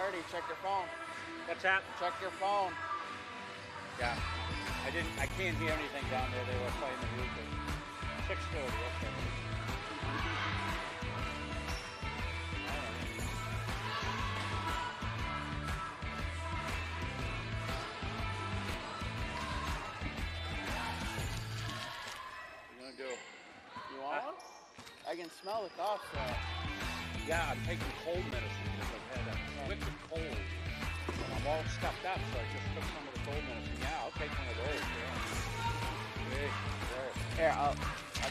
6:30. Check your phone. What's that? Check your phone. Yeah. I can't hear anything down there. They were playing the music. 6:30, okay. What are you gonna do? You want one? I can smell the cough syrup. Yeah, I'm taking cold medicine because I've had a wicked cold. And I'm all stuffed up, so I just took some of the cold medicine. Yeah, I'll take one of those. Yeah. Hey, there. Here, I'll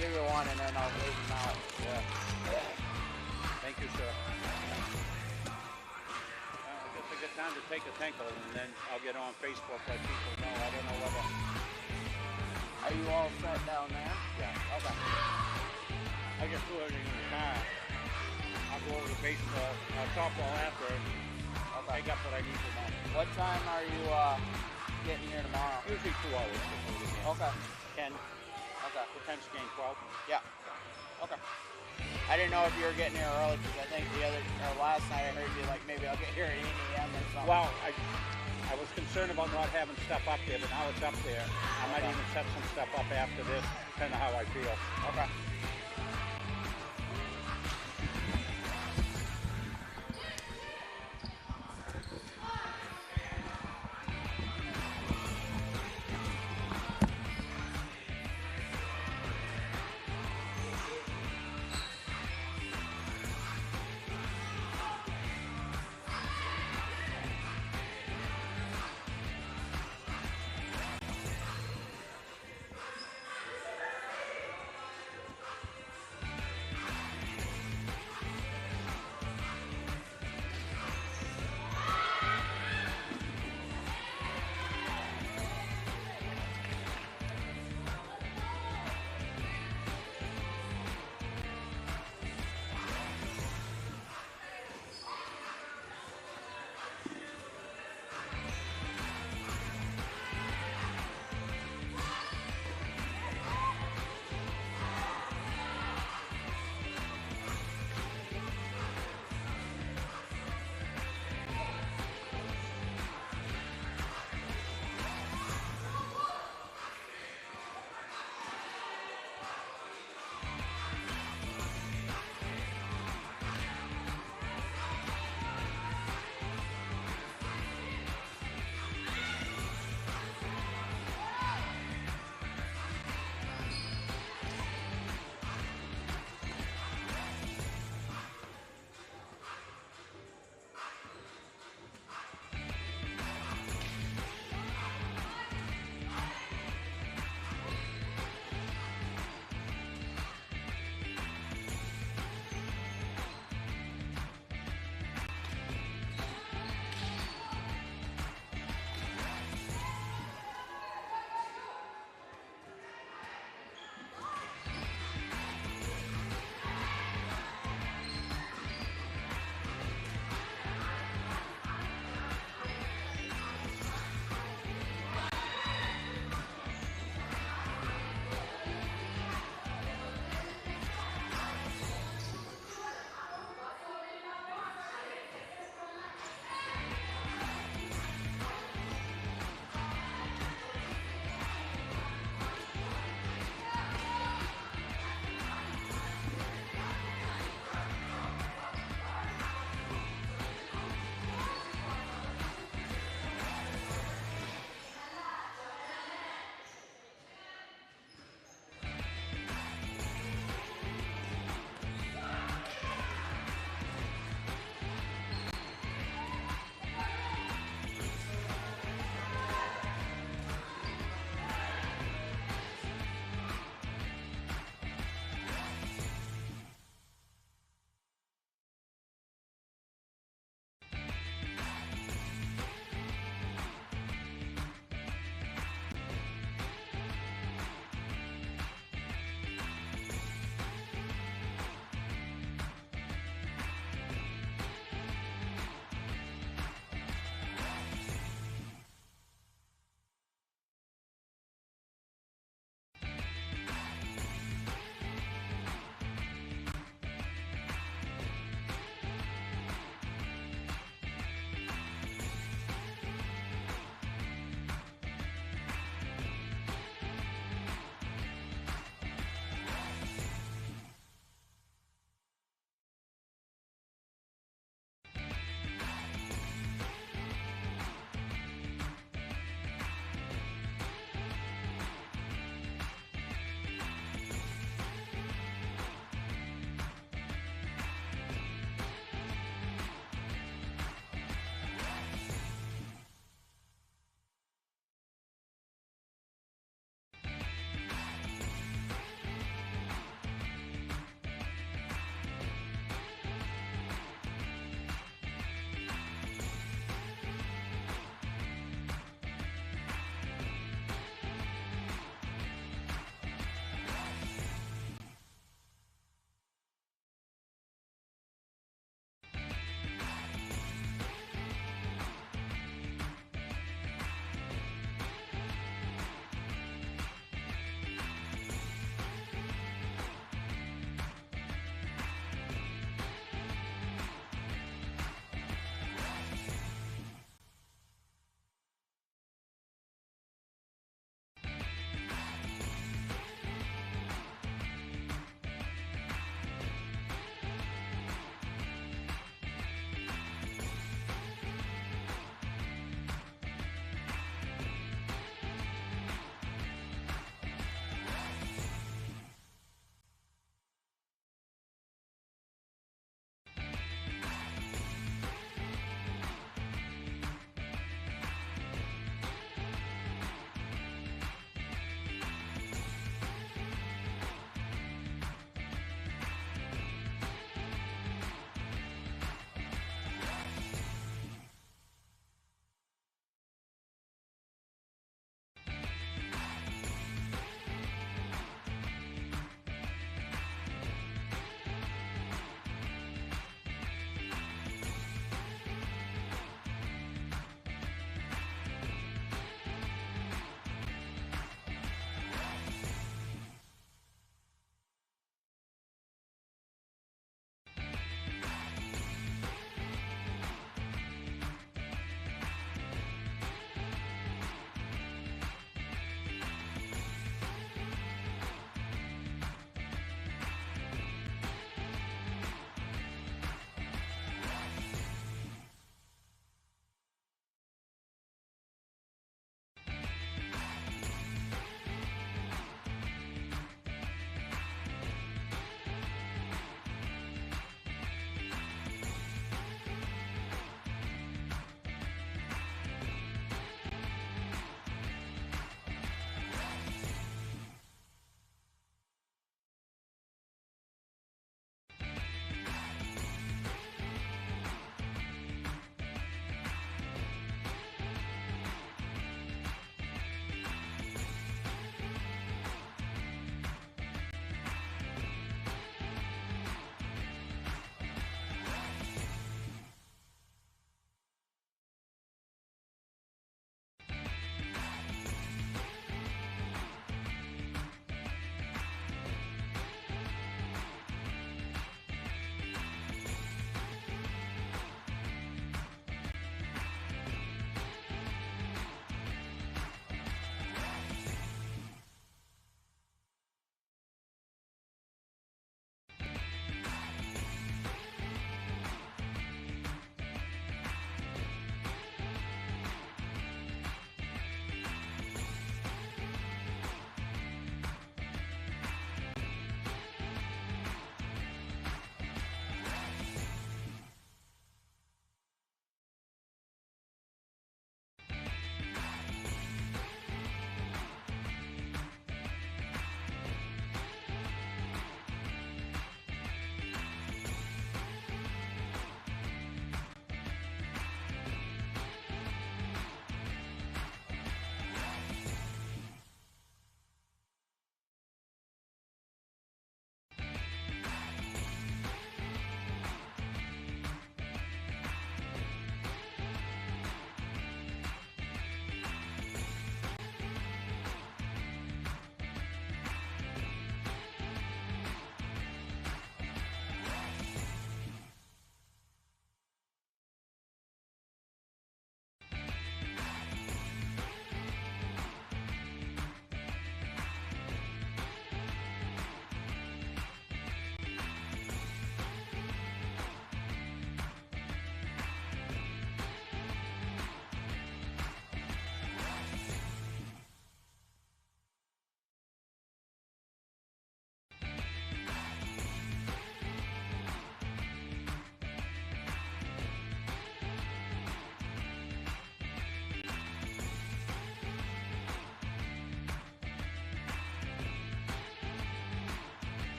give you one and then I'll leave them out. Yeah. Thank you, sir. I guess I get time to take a tinkle and then I'll get on Facebook let people know. I don't know whether. Are you all set down there? Yeah. Okay. I just threw everything in the car. I'll go over to baseball, softball after, and I'll take up what I need for now. What time are you getting here tomorrow? Usually 2 hours before the game. Okay. 10. Okay. The 10's game 12. Yeah. Okay. I didn't know if you were getting here early because I think last night I heard you like maybe I'll get here at 8 a.m. or something. Well, I was concerned about not having stuff up there, but now it's up there. I might even set some stuff up after this, depending on how I feel. Okay.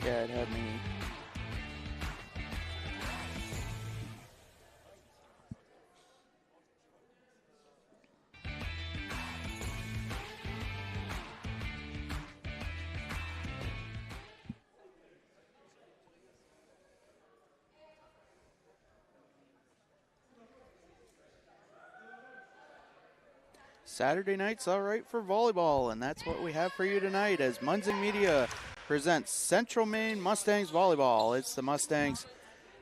Yeah, it had me. Saturday night's all right for volleyball, and that's what we have for you tonight as Munzing Media presents Central Maine Mustangs Volleyball. It's the Mustangs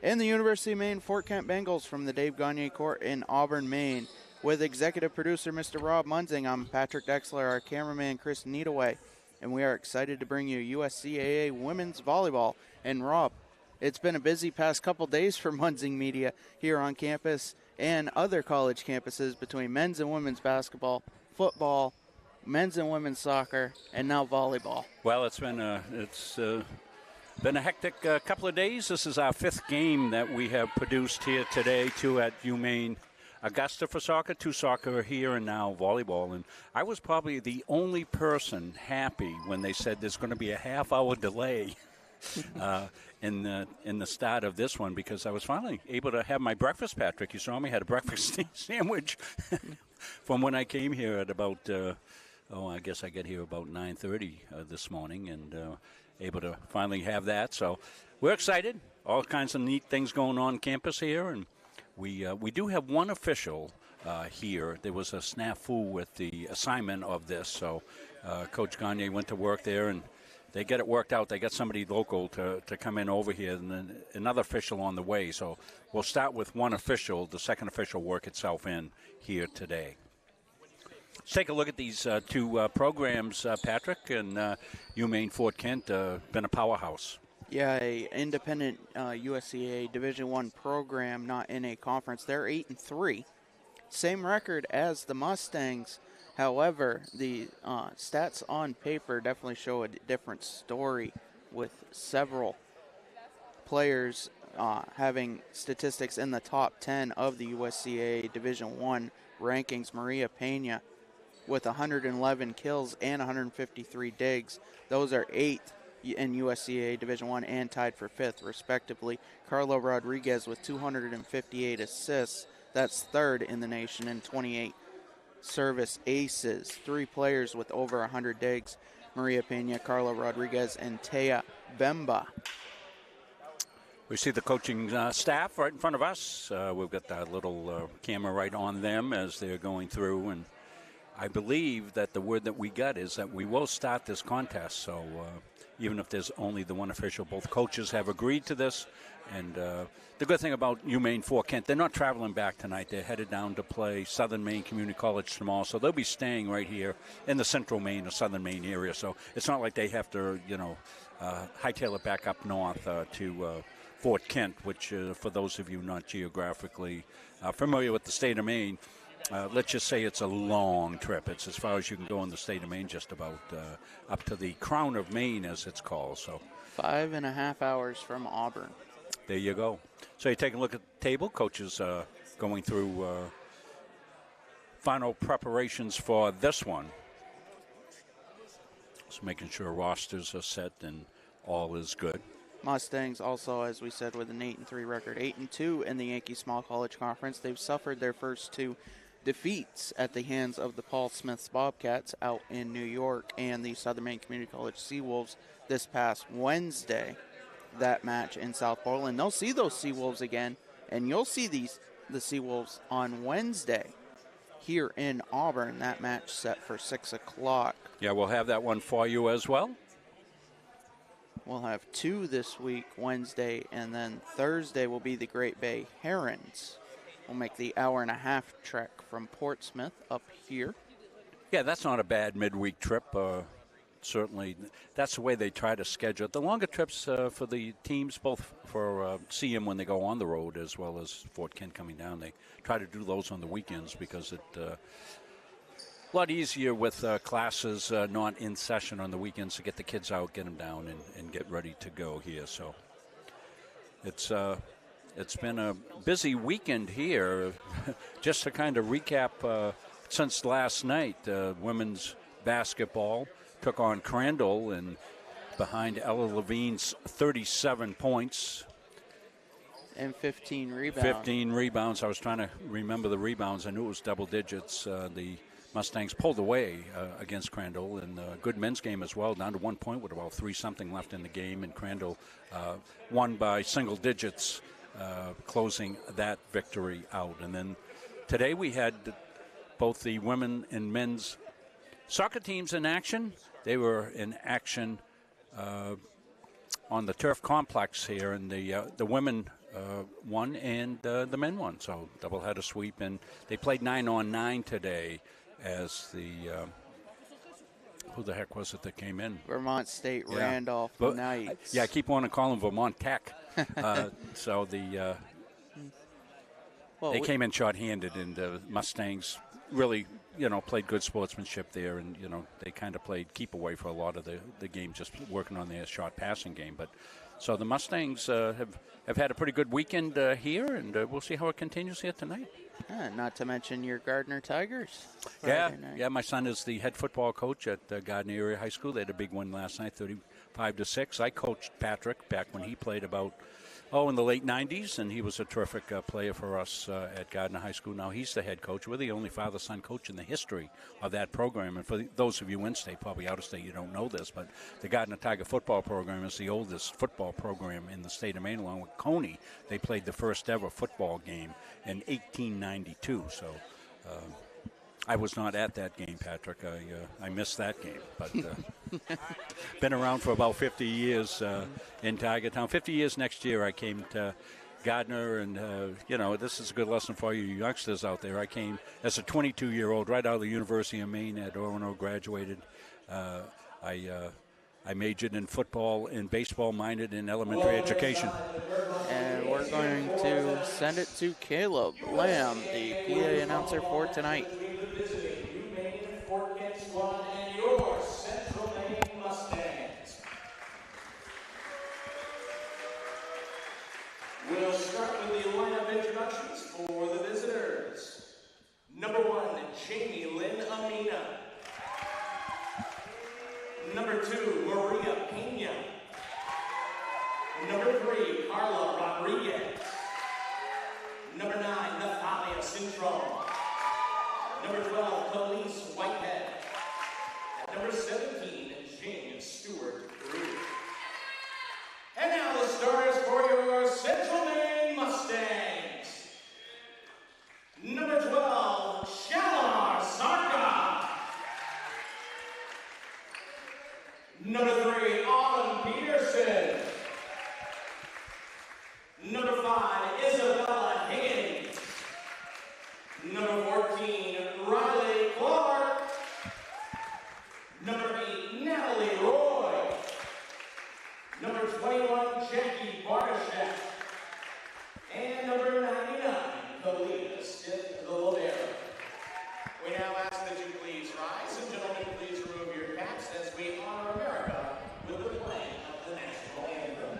and the University of Maine Fort Kent Bengals from the Dave Gagne Court in Auburn, Maine. With executive producer Mr. Rob Munzing, I'm Patrick Dexler, our cameraman Chris Needaway, and we are excited to bring you USCAA Women's Volleyball. And Rob, it's been a busy past couple days for Munzing Media here on campus and other college campuses between men's and women's basketball, football, men's and women's soccer, and now volleyball. Well, it's been a hectic couple of days. This is our 5th game that we have produced here today, 2 at UMaine Augusta for soccer, 2 soccer here, and now volleyball. And I was probably the only person happy when they said there's going to be a half-hour delay in the start of this one, because I was finally able to have my breakfast, Patrick. You saw me, had a breakfast sandwich from when I came here at about, I guess I get here about 9:30 this morning, and able to finally have that. So we're excited. All kinds of neat things going on campus here, and we do have one official here. There was a snafu with the assignment of this, so Coach Gagne went to work there, and they get it worked out. They got somebody local to come in over here, and then another official on the way. So we'll start with one official. The second official work itself in here today. Let's take a look at these 2 programs, Patrick, and UMaine Fort Kent, been a powerhouse. Yeah, a independent USCAA Division I program, not in a conference. They're 8-3, same record as the Mustangs. However, the stats on paper definitely show a different story, with several players having statistics in the top 10 of the USCAA Division I rankings. Maria Pena with 111 kills and 153 digs. Those are 8th in USCAA Division I and tied for 5th, respectively. Carla Rodriguez with 258 assists. That's 3rd in the nation, and 28 service aces. 3 players with over 100 digs: Maria Pena, Carla Rodriguez, and Taya Bemba. We see the coaching staff right in front of us. We've got that little camera right on them as they're going through, and I believe that the word that we got is that we will start this contest. So even if there's only the one official, both coaches have agreed to this. And the good thing about UMaine Fort Kent, they're not traveling back tonight. They're headed down to play Southern Maine Community College tomorrow. So they'll be staying right here in the Central Maine or Southern Maine area. So it's not like they have to, hightail it back up north to Fort Kent, which for those of you not geographically familiar with the state of Maine, let's just say it's a long trip. It's as far as you can go in the state of Maine, just about up to the Crown of Maine, as it's called. So 5.5 hours from Auburn. There you go. So you take a look at the table. Coaches going through final preparations for this one. Just making sure rosters are set and all is good. Mustangs also, as we said, with an 8-3 record, 8-2 in the Yankee Small College Conference. They've suffered their first 2 defeats at the hands of the Paul Smith's Bobcats out in New York and the Southern Maine Community College Seawolves this past Wednesday. That match in South Portland. They'll see those Seawolves again, and you'll see the Seawolves on Wednesday here in Auburn. That match set for 6 o'clock. Yeah, we'll have that one for you as well. We'll have 2 this week, Wednesday, and then Thursday will be the Great Bay Herons. We'll make the 1.5-hour trek from Portsmouth up here. Yeah, that's not a bad midweek trip. Certainly, that's the way they try to schedule it. The longer trips for the teams, both for CM when they go on the road as well as Fort Kent coming down, they try to do those on the weekends because it's a lot easier with classes not in session on the weekends to get the kids out, get them down, and get ready to go here. So it's been a busy weekend here. Just to kind of recap, since last night, women's basketball took on Crandall, and behind Ella Levine's 37 points. And 15 rebounds. 15 rebounds. I was trying to remember the rebounds. I knew it was double digits. The Mustangs pulled away against Crandall, and a good men's game as well, down to 1 point with about 3-something left in the game, and Crandall won by single digits, closing that victory out. And then today we had both the women and men's soccer teams in action. They were in action on the turf complex here, and the women won and the men won, so doubleheader sweep. And they played 9-on-9 today as the who the heck was it that came in? Vermont State Randolph Knights. I keep wanting to call them Vermont Tech. So the they came in short-handed, and the Mustangs really, played good sportsmanship there, and, they kind of played keep away for a lot of the game, just working on their short passing game. But so the Mustangs have had a pretty good weekend here, and we'll see how it continues here tonight. Not to mention your Gardner Tigers. Yeah, my son is the head football coach at Gardner Area High School. They had a big win last night, 35-6. I coached Patrick back when he played in the late 90s, and he was a terrific player for us at Gardner High School. Now he's the head coach. We're the only father-son coach in the history of that program. And for those of you in state, probably out of state, you don't know this, but the Gardner Tiger football program is the oldest football program in the state of Maine, along with Coney. They played the first ever football game in 1892. So I was not at that game, Patrick. I missed that game, but been around for about 50 years in Tiger Town. 50 years next year. I came to Gardner, and this is a good lesson for you youngsters out there. I came as a 22-year-old right out of the University of Maine at Orono, graduated. I majored in football and baseball, minored in elementary education. And we're going to send it to Caleb Lamb, the PA announcer for tonight. And your Central Maine Mustangs. We'll start with the lineup introductions for the visitors. Number 1, Jamie Lynn Amina. Number 2, Maria Pena. Number 3, Carla Rodriguez. Number 9, Natalia Cintron. Number 12, Khalees Whitehead. Number 17, James Stewart Brew. And now the starters for your Central Maine Mustangs. Number 12, Shalar Sarka. Number 3, Autumn Peterson. Number 5, Isabella Higgins. Number 14, Riley Clark. Number 8, Natalie Roy. Number 21, Jackie Bartashek. And number 99, Kalina Stiff the Libero. We now ask that you please rise, and gentlemen, please remove your caps as we honor America with the playing of the national anthem.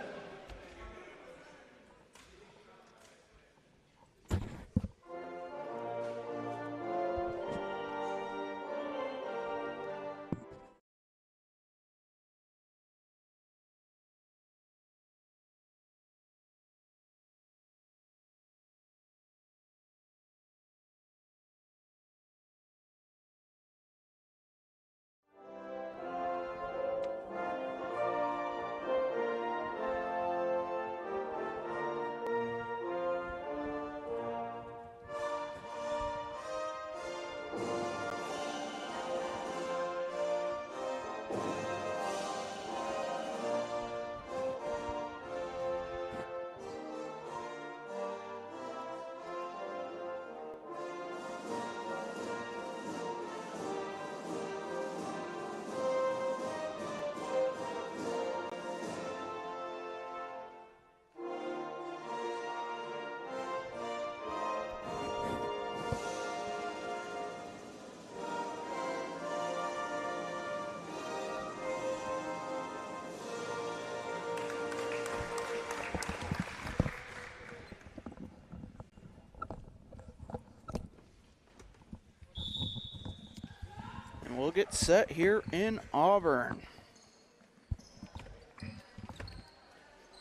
We'll get set here in Auburn.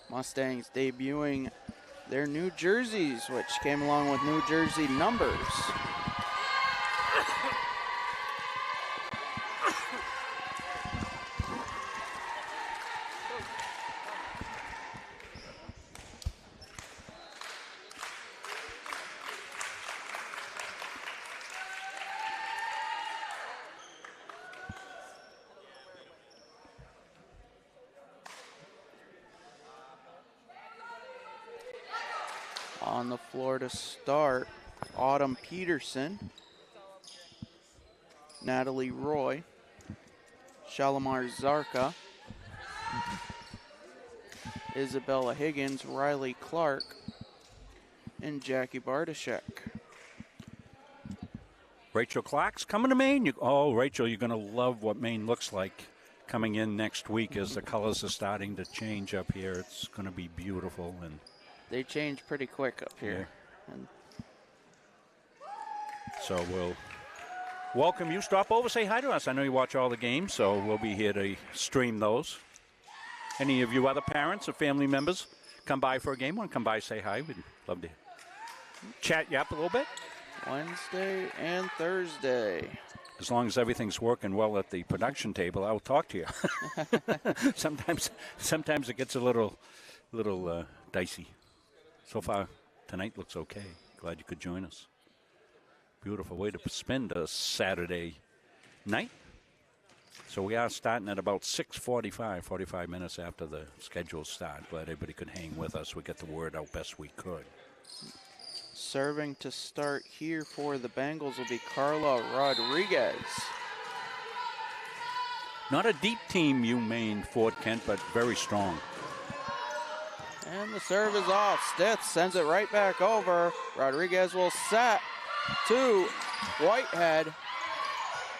Mustangs debuting their new jerseys, which came along with new jersey numbers. On the floor to start, Autumn Peterson, Natalie Roy, Shalimar Zarka, Isabella Higgins, Riley Clark, and Jackie Bartoshek. Rachel Clark's coming to Maine. Rachel, you're going to love what Maine looks like coming in next week as the colors are starting to change up here. It's going to be beautiful. And they change pretty quick up here. Yeah. And so we'll welcome you. Stop over, say hi to us. I know you watch all the games, so we'll be here to stream those. Any of you other parents or family members come by for a game, want to come by, say hi. We'd love to chat you up a little bit. Wednesday and Thursday. As long as everything's working well at the production table, I'll talk to you. Sometimes it gets a little dicey. So far, tonight looks okay. Glad you could join us. Beautiful way to spend a Saturday night. So we are starting at about 45 minutes after the scheduled start. Glad everybody could hang with us. We get the word out best we could. Serving to start here for the Bengals will be Carla Rodriguez. Not a deep team, Maine, Fort Kent, but very strong. And the serve is off. Stith sends it right back over. Rodriguez will set to Whitehead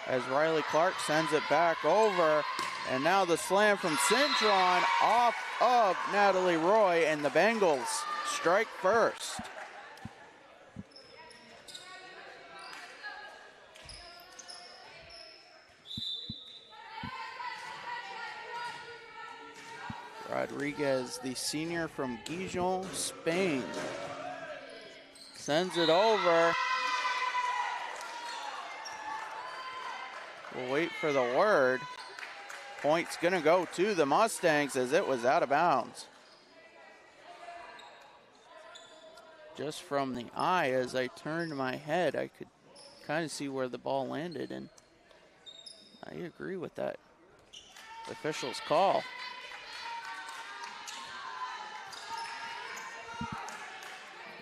as Riley Clark sends it back over. And now the slam from Cintron off of Natalie Roy, and the Bengals strike first. Rodriguez, the senior from Gijon, Spain, sends it over. We'll wait for the word. Point's gonna go to the Mustangs as it was out of bounds. Just from the eye, as I turned my head, I could kind of see where the ball landed, and I agree with that official's call.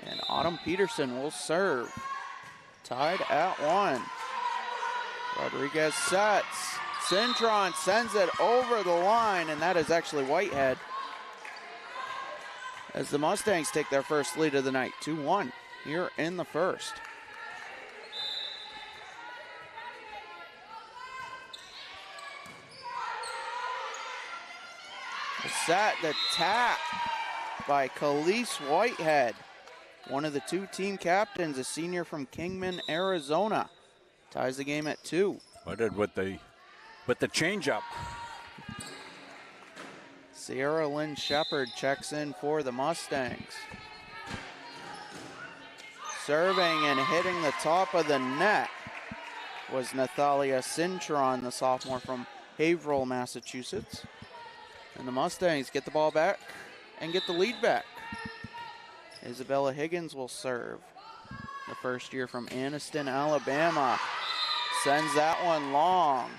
And Autumn Peterson will serve. Tied at 1. Rodriguez sets. Cintron sends it over the line, and that is actually Whitehead. As the Mustangs take their first lead of the night, 2-1 here in the first. The set, the tap by Khalees Whitehead. One of the two team captains, a senior from Kingman, Arizona. Ties the game at 2. What did with the changeup? Sierra Lynn Shepard checks in for the Mustangs. Serving and hitting the top of the net was Nathalia Cintron, the sophomore from Haverhill, Massachusetts. And the Mustangs get the ball back and get the lead back. Isabella Higgins will serve. The first year from Anniston, Alabama. Sends that one long.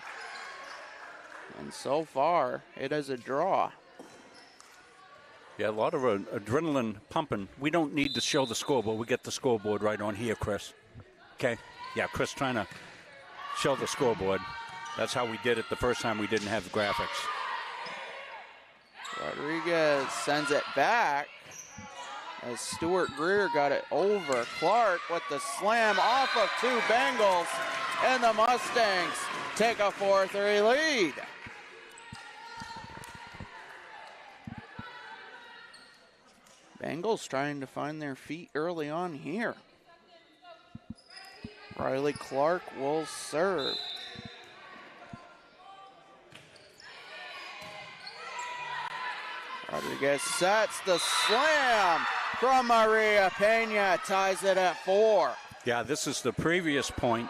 And so far, it is a draw. Yeah, a lot of adrenaline pumping. We don't need to show the scoreboard. We get the scoreboard right on here, Chris. Okay? Yeah, Chris trying to show the scoreboard. That's how we did it the first time we didn't have the graphics. Rodriguez sends it back as Stuart Greer got it over. Clark with the slam off of 2 Bengals, and the Mustangs take a 4-3 lead. Bengals trying to find their feet early on here. Riley Clark will serve. Rodriguez sets the slam from Maria Pena, ties it at 4. Yeah, this is the previous point.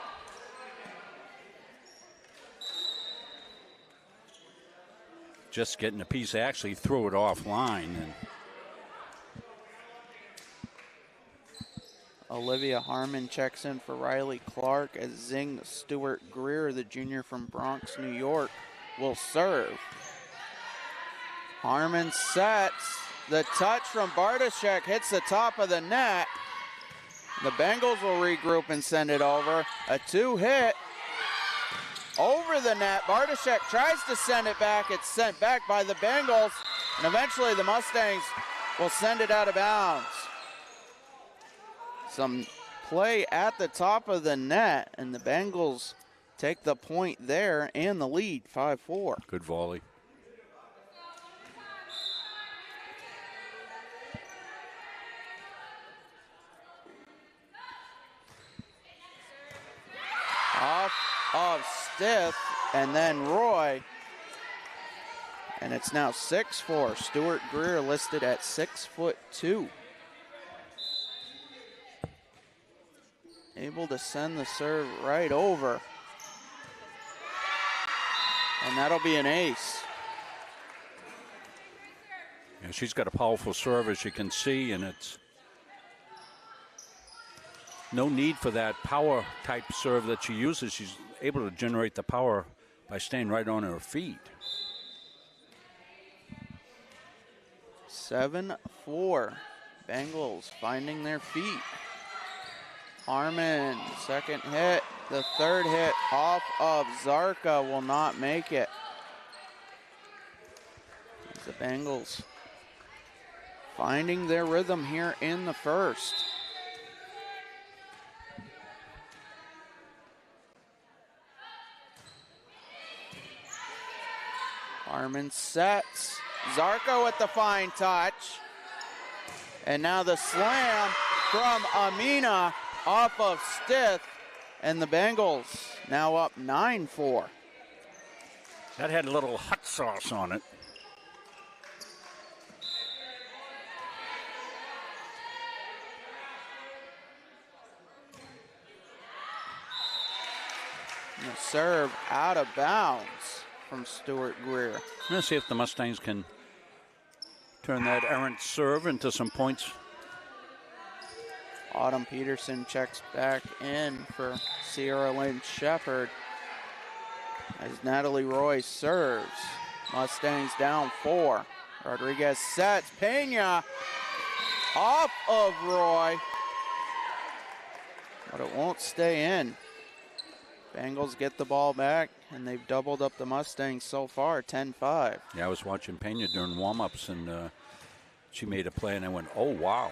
Just getting a piece, actually threw it offline. And Olivia Harmon checks in for Riley Clark as Zing Stewart Greer, the junior from Bronx, New York, will serve. Harmon sets. The touch from Bartoshek hits the top of the net. The Bengals will regroup and send it over. A 2-hit over the net. Bartoshek tries to send it back. It's sent back by the Bengals. And eventually the Mustangs will send it out of bounds. Some play at the top of the net, and the Bengals take the point there and the lead, 5-4. good volley. Off of Stith, and then Roy. And it's now 6-4. Stuart Greer listed at 6'2". Able to send the serve right over. And that'll be an ace. Yeah, she's got a powerful serve, as you can see, and it's no need for that power type serve that she uses. She's able to generate the power by staying right on her feet. 7-4. Bengals finding their feet. Harmon, second hit. The third hit off of Zarka will not make it. The Bengals finding their rhythm here in the first. Harmon sets. Zarko with the fine touch. And now the slam from Amina off of Stith. And the Bengals now up 9-4. That had a little hot sauce on it. And the serve out of bounds from Stuart Greer. Let's see if the Mustangs can turn that errant serve into some points. Autumn Peterson checks back in for Sierra Lynn Shepherd as Natalie Roy serves. Mustangs down 4. Rodriguez sets. Pena off of Roy, but it won't stay in. Bengals get the ball back, and they've doubled up the Mustangs so far, 10-5. Yeah, I was watching Pena during warm-ups, and she made a play, and I went, oh, wow.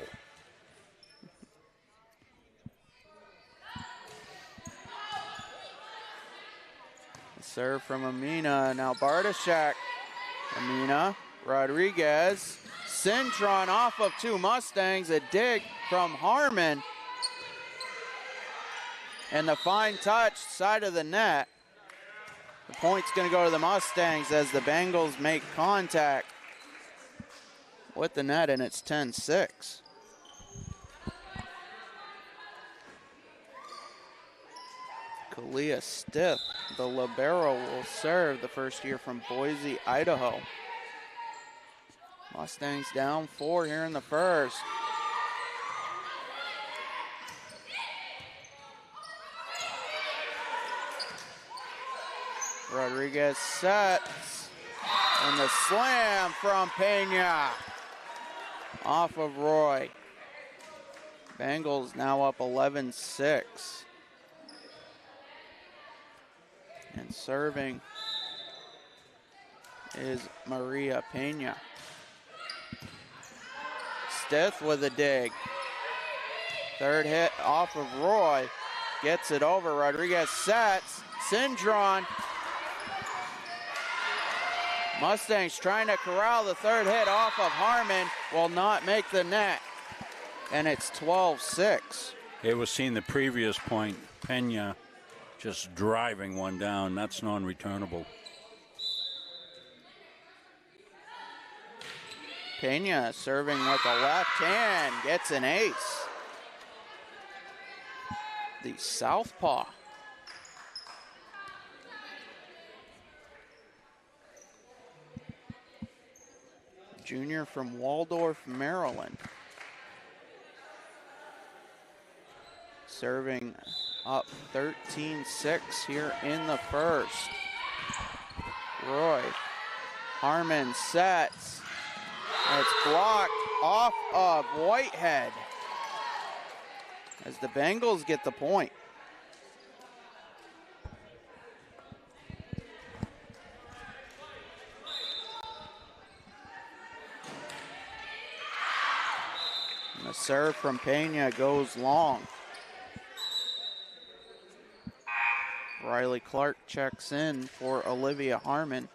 Serve from Amina. Now Bartoshek. Amina. Rodriguez. Cintron off of 2 Mustangs. A dig from Harmon. And the fine touch, side of the net. The point's going to go to the Mustangs as the Bengals make contact with the net, and it's 10-6. Kalia Stith, the libero, will serve, the first year from Boise, Idaho. Mustangs down 4 here in the first. Rodriguez sets, and the slam from Pena off of Roy. Bengals now up 11-6. And serving is Maria Pena. Stith with a dig. Third hit off of Roy. Gets it over. Rodriguez sets. Cintron. Mustangs trying to corral the third hit off of Harmon. Will not make the net. And it's 12-6. It was seen the previous point. Pena just driving one down. That's non-returnable. Pena serving with the left hand, gets an ace. The southpaw. Junior from Waldorf, Maryland. Serving up 13-6 here in the first. Roy Harmon sets. It's blocked off of Whitehead as the Bengals get the point. And the serve from Pena goes long. Riley Clark checks in for Olivia Harmon.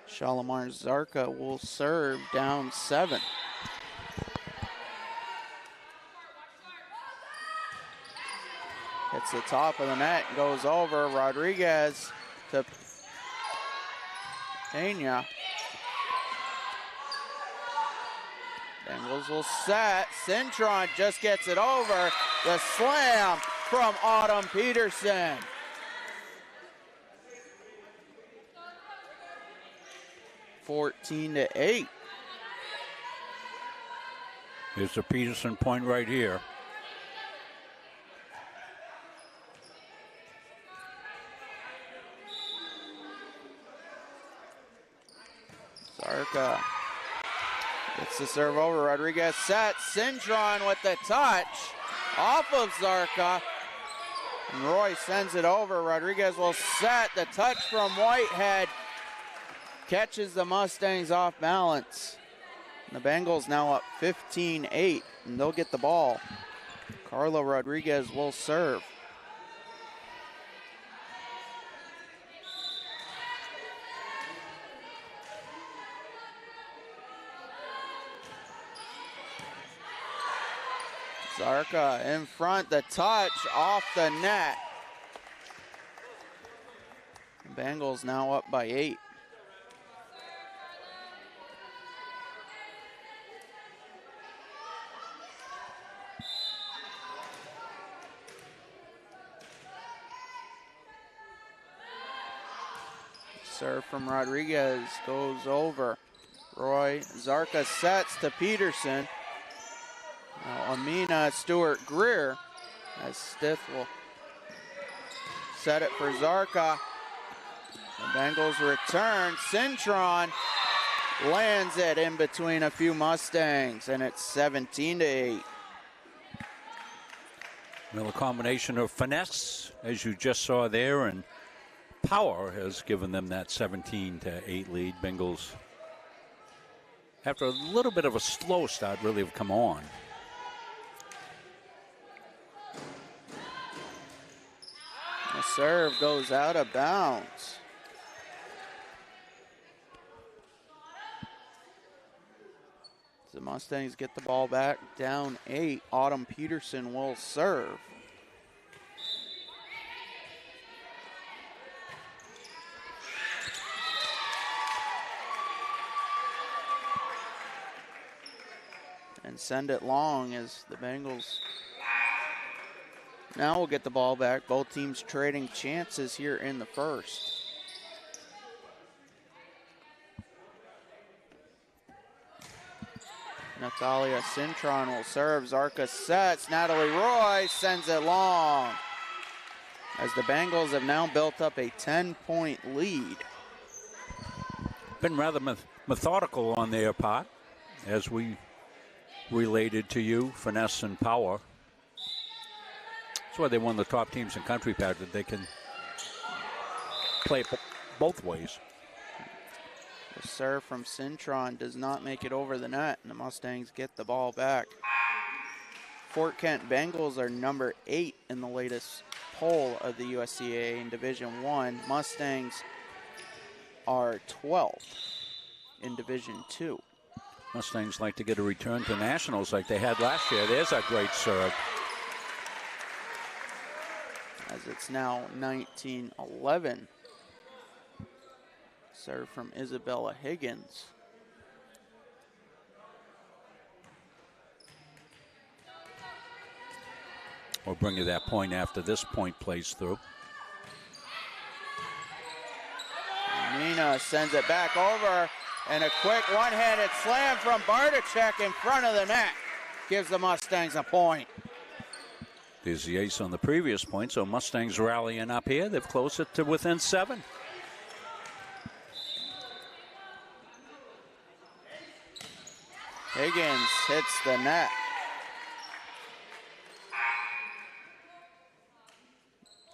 Shalimar Zarka will serve down 7. Hits the top of the net, goes over. Rodriguez to Pena. Bengals will set. Cintron just gets it over. The slam from Autumn Peterson. (14-8). Here's the Peterson point right here. Zarka gets the serve over. Rodriguez sets. Cintron with the touch off of Zarka. And Roy sends it over. Rodriguez will set. The touch from Whitehead catches the Mustangs off balance. And the Bengals now up 15-8, and they'll get the ball. Carla Rodriguez will serve. Zarka in front, the touch off the net. The Bengals now up by 8. Serve from Rodriguez goes over. Roy Zarka sets to Peterson. Now Amina Stewart Greer as Stith will set it for Zarka. The Bengals return. Cintron lands it in between a few Mustangs, and it's 17-8. Well, a combination of finesse, as you just saw there, and power has given them that 17-8 lead. Bengals, after a little bit of a slow start, really have come on. The serve goes out of bounds. The Mustangs get the ball back, down 8. Autumn Peterson will serve. And send it long as the Bengals now will get the ball back. Both teams trading chances here in the first. Natalia Cintron will serve. Zarka sets. Natalie Roy sends it long as the Bengals have now built up a 10-point lead. Been rather methodical on their part, as we related to you, finesse and power. That's why they won the top teams in country, Pat, that they can play both ways. The serve from Cintron does not make it over the net, and the Mustangs get the ball back. Fort Kent Bengals are number 8 in the latest poll of the USCAA in Division 1. Mustangs are 12th in Division 2. Mustangs like to get a return to nationals like they had last year. There's a great serve. As it's now 19-11. Serve from Isabella Higgins. We'll bring you that point after this point plays through. Nina sends it back over, and a quick one-handed slam from Bartachek in front of the net gives the Mustangs a point. There's the ace on the previous point, so Mustangs rallying up here. They've closed it to within 7. Higgins hits the net.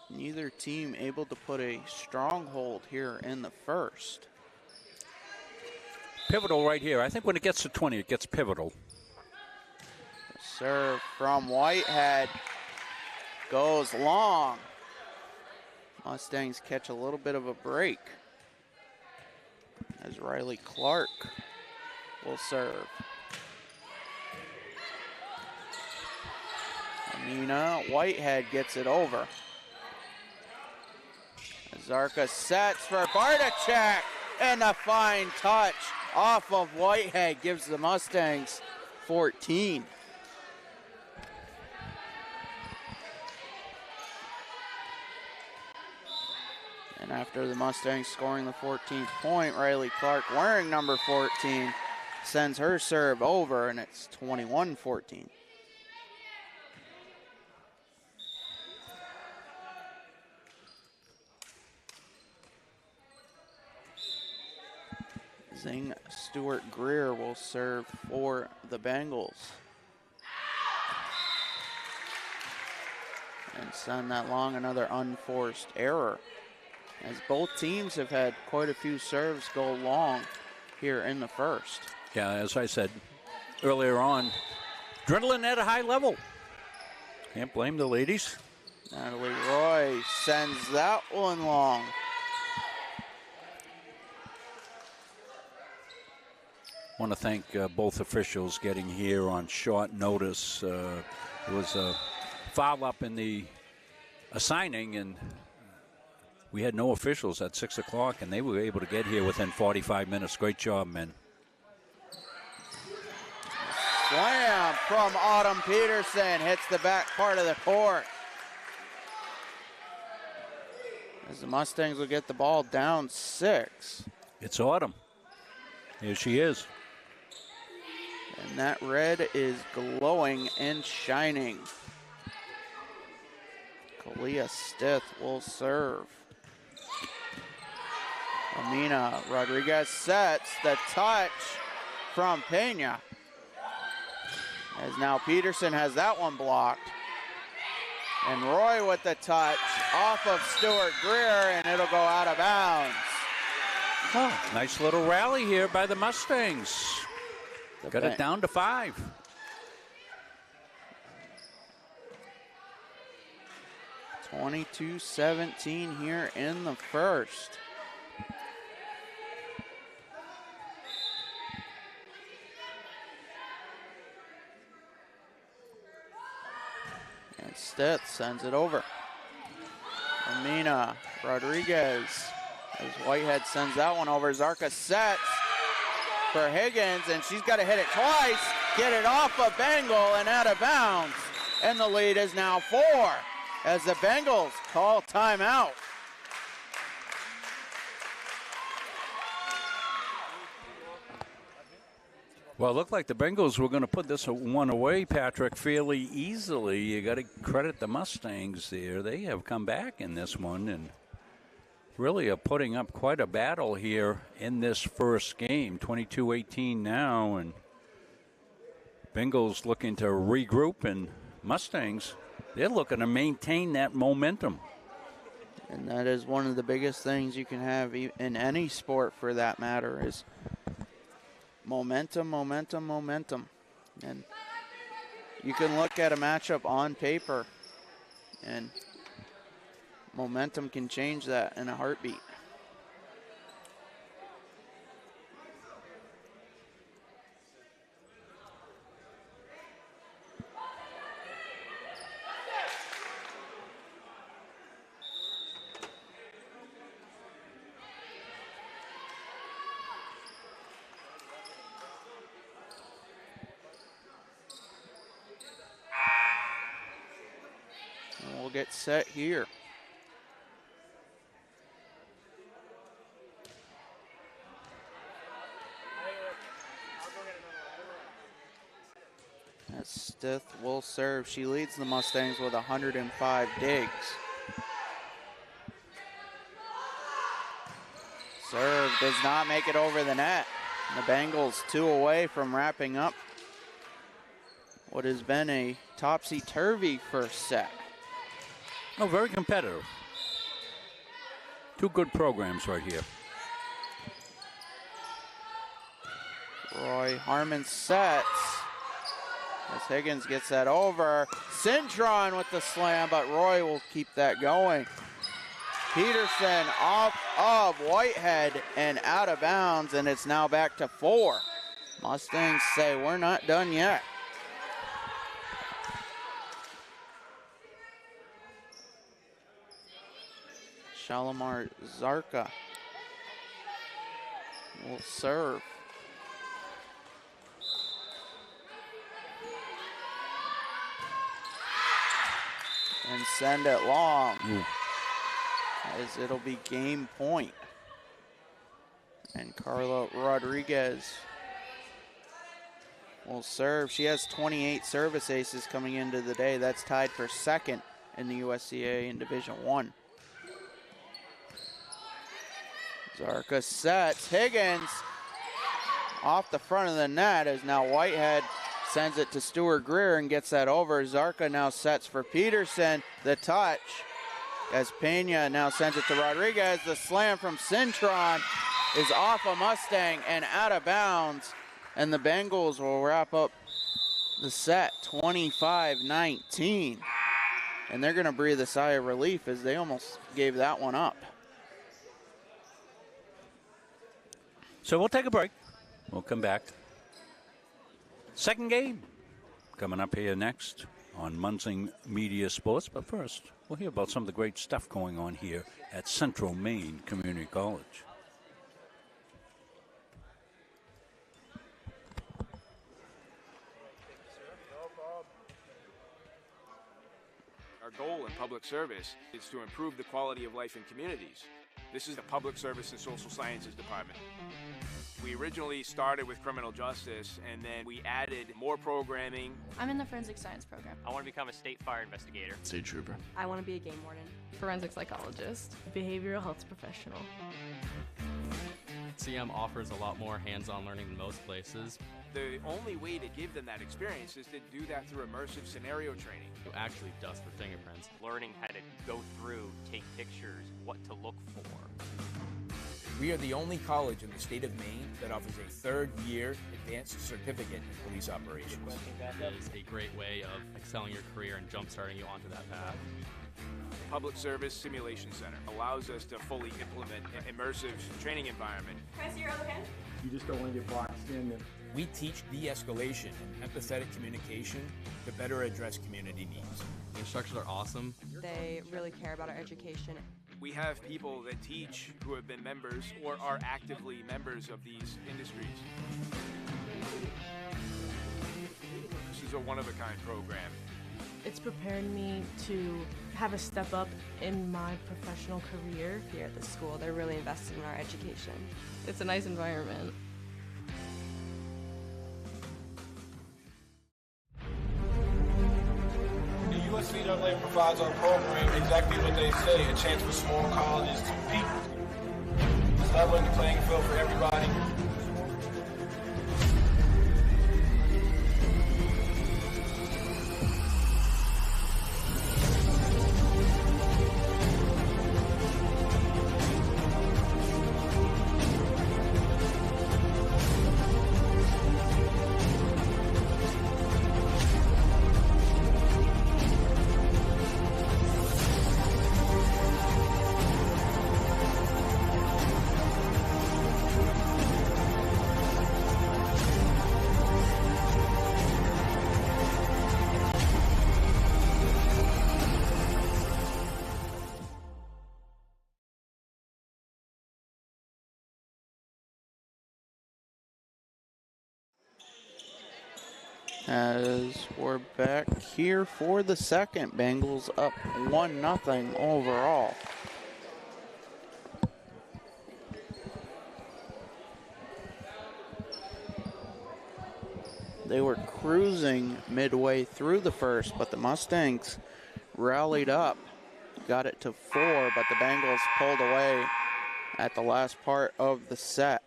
Neither team able to put a stronghold here in the first. Pivotal right here. I think when it gets to 20, it gets pivotal. The serve from Whitehead goes long. Mustangs catch a little bit of a break as Riley Clark will serve. Amina Whitehead gets it over. Zarka sets for Bartachek, and a fine touch off of Whitehead gives the Mustangs 14. And after the Mustangs scoring the 14th point, Riley Clark, wearing number 14, sends her serve over, and it's 21-14. Zing Stewart Greer will serve for the Bengals. And send that long, another unforced error. As both teams have had quite a few serves go long here in the first. Yeah, as I said earlier on, adrenaline at a high level. Can't blame the ladies. Natalie Roy sends that one long. Want to thank both officials getting here on short notice. There was a foul up in the assigning, and we had no officials at 6 o'clock, and they were able to get here within 45 minutes. Great job, men. Slam from Autumn Peterson hits the back part of the court. As the Mustangs will get the ball down 6. It's Autumn. Here she is. And that red is glowing and shining. Kalia Stith will serve. Amina Rodriguez sets the touch from Pena. As now Peterson has that one blocked. And Roy with the touch off of Stewart Greer, and it'll go out of bounds. Oh, nice little rally here by the Mustangs. Got it down to 5. (22-17) here in the first. And Stith sends it over. Amina Rodriguez, as Whitehead sends that one over. Zarka sets for Higgins, and she's got to hit it twice, get it off of Bengal and out of bounds. And the lead is now 4 as the Bengals call timeout. Well, it looked like the Bengals were going to put this one away, Patrick, fairly easily. You got to credit the Mustangs there. They have come back in this one and really are putting up quite a battle here in this first game. 22-18 now, and Bengals looking to regroup, and Mustangs, they're looking to maintain that momentum. And that is one of the biggest things you can have in any sport, for that matter, is momentum, momentum, momentum. And you can look at a matchup on paper, and momentum can change that in a heartbeat. get set here. As Stith will serve. She leads the Mustangs with 105 digs. Serve does not make it over the net. The Bengals 2 away from wrapping up what has been a topsy-turvy first set. Oh, very competitive. 2 good programs right here. Roy Harmon sets. As Higgins gets that over. Cintron with the slam, but Roy will keep that going. Peterson off of Whitehead and out of bounds, and it's now back to 4. Mustangs say we're not done yet. Shalimar Zarka will serve. And send it long. As it'll be game point. And Carla Rodriguez will serve. She has 28 service aces coming into the day. That's tied for second in the USCA in Division I. Zarka sets. Higgins off the front of the net as now Whitehead sends it to Stuart Greer and gets that over. Zarka now sets for Peterson. The touch as Pena now sends it to Rodriguez. The slam from Cintron is off a Mustang and out of bounds. And the Bengals will wrap up the set 25-19. And they're going to breathe a sigh of relief as they almost gave that one up. So we'll take a break. We'll come back. Second game coming up here next on Munsing Media Sports. But first, we'll hear about some of the great stuff going on here at Central Maine Community College. Our goal in public service is to improve the quality of life in communities. This is the Public Service and Social Sciences Department. We originally started with criminal justice, and then we added more programming. I'm in the forensic science program. I want to become a state fire investigator. State trooper. I want to be a game warden. Forensic psychologist. Behavioral health professional. CM offers a lot more hands-on learning than most places. The only way to give them that experience is to do that through immersive scenario training. You actually dust for fingerprints. Learning how to go through, take pictures, what to look for. We are the only college in the state of Maine that offers a third-year advanced certificate in police operations. It is a great way of excelling your career and jump-starting you onto that path. The Public Service Simulation Center allows us to fully implement an immersive training environment. Can I see your other hand? You just don't want to get boxed in. We teach de-escalation and empathetic communication to better address community needs. The instructors are awesome. They really care about our education. We have people that teach who have been members or are actively members of these industries. This is a one-of-a-kind program. It's prepared me to have a step up in my professional career. Here at the school, they're really invested in our education. It's a nice environment. The USCAA provides our program exactly what they say, a chance for small colleges to compete. It's leveling the playing field for everybody. As we're back here for the second, Bengals up 1-0 overall. They were cruising midway through the first, but the Mustangs rallied up, got it to 4, but the Bengals pulled away at the last part of the set.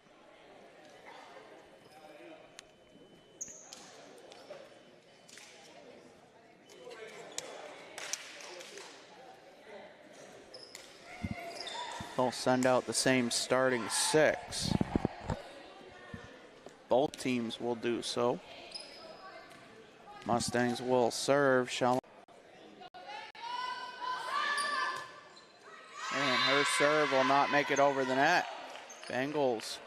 They'll send out the same starting 6. Both teams will do so. Mustangs will serve. And her serve will not make it over the net. Bengals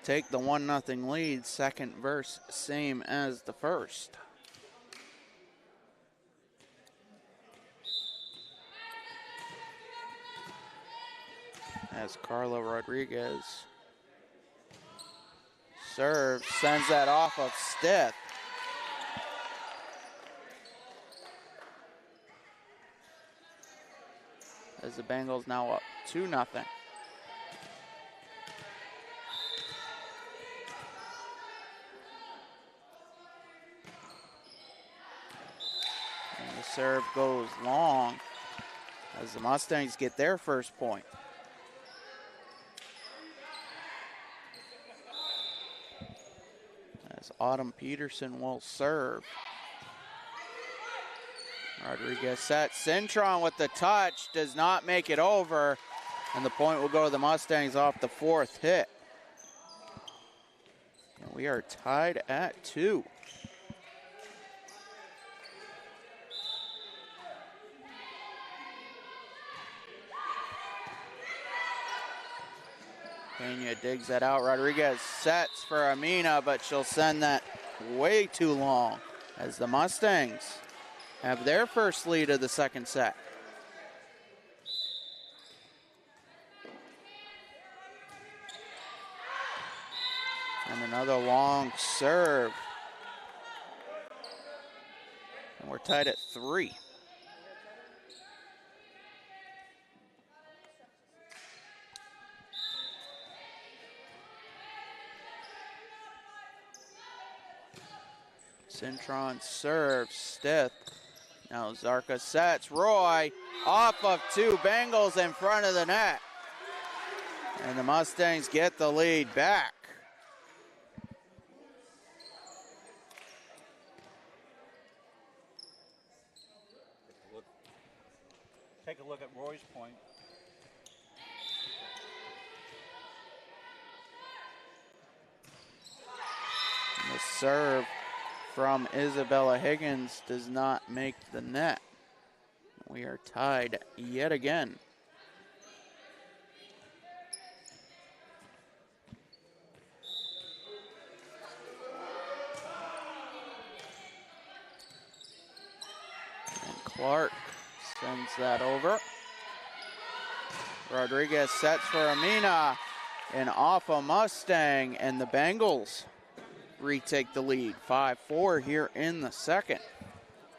take the 1-0 lead. Second verse, same as the first. As Carla Rodriguez serves, sends that off of Stith. As the Bengals now up 2-0. And the serve goes long as the Mustangs get their first point. As Autumn Peterson will serve. Rodriguez sets. Cintron with the touch, does not make it over, and the point will go to the Mustangs off the 4th hit. And we are tied at 2. Pena digs that out. Rodriguez sets for Amina, but she'll send that way too long as the Mustangs have their first lead of the second set. And another long serve. And we're tied at 3. Cintron serves. Stith. Now Zarka sets. Roy off of 2. Bengals in front of the net. And the Mustangs get the lead back. Take a look at Roy's point. And the serve from Isabella Higgins does not make the net. We are tied yet again. And Clark sends that over. Rodriguez sets for Amina and off a Mustang, and the Bengals retake the lead. 5-4 here in the second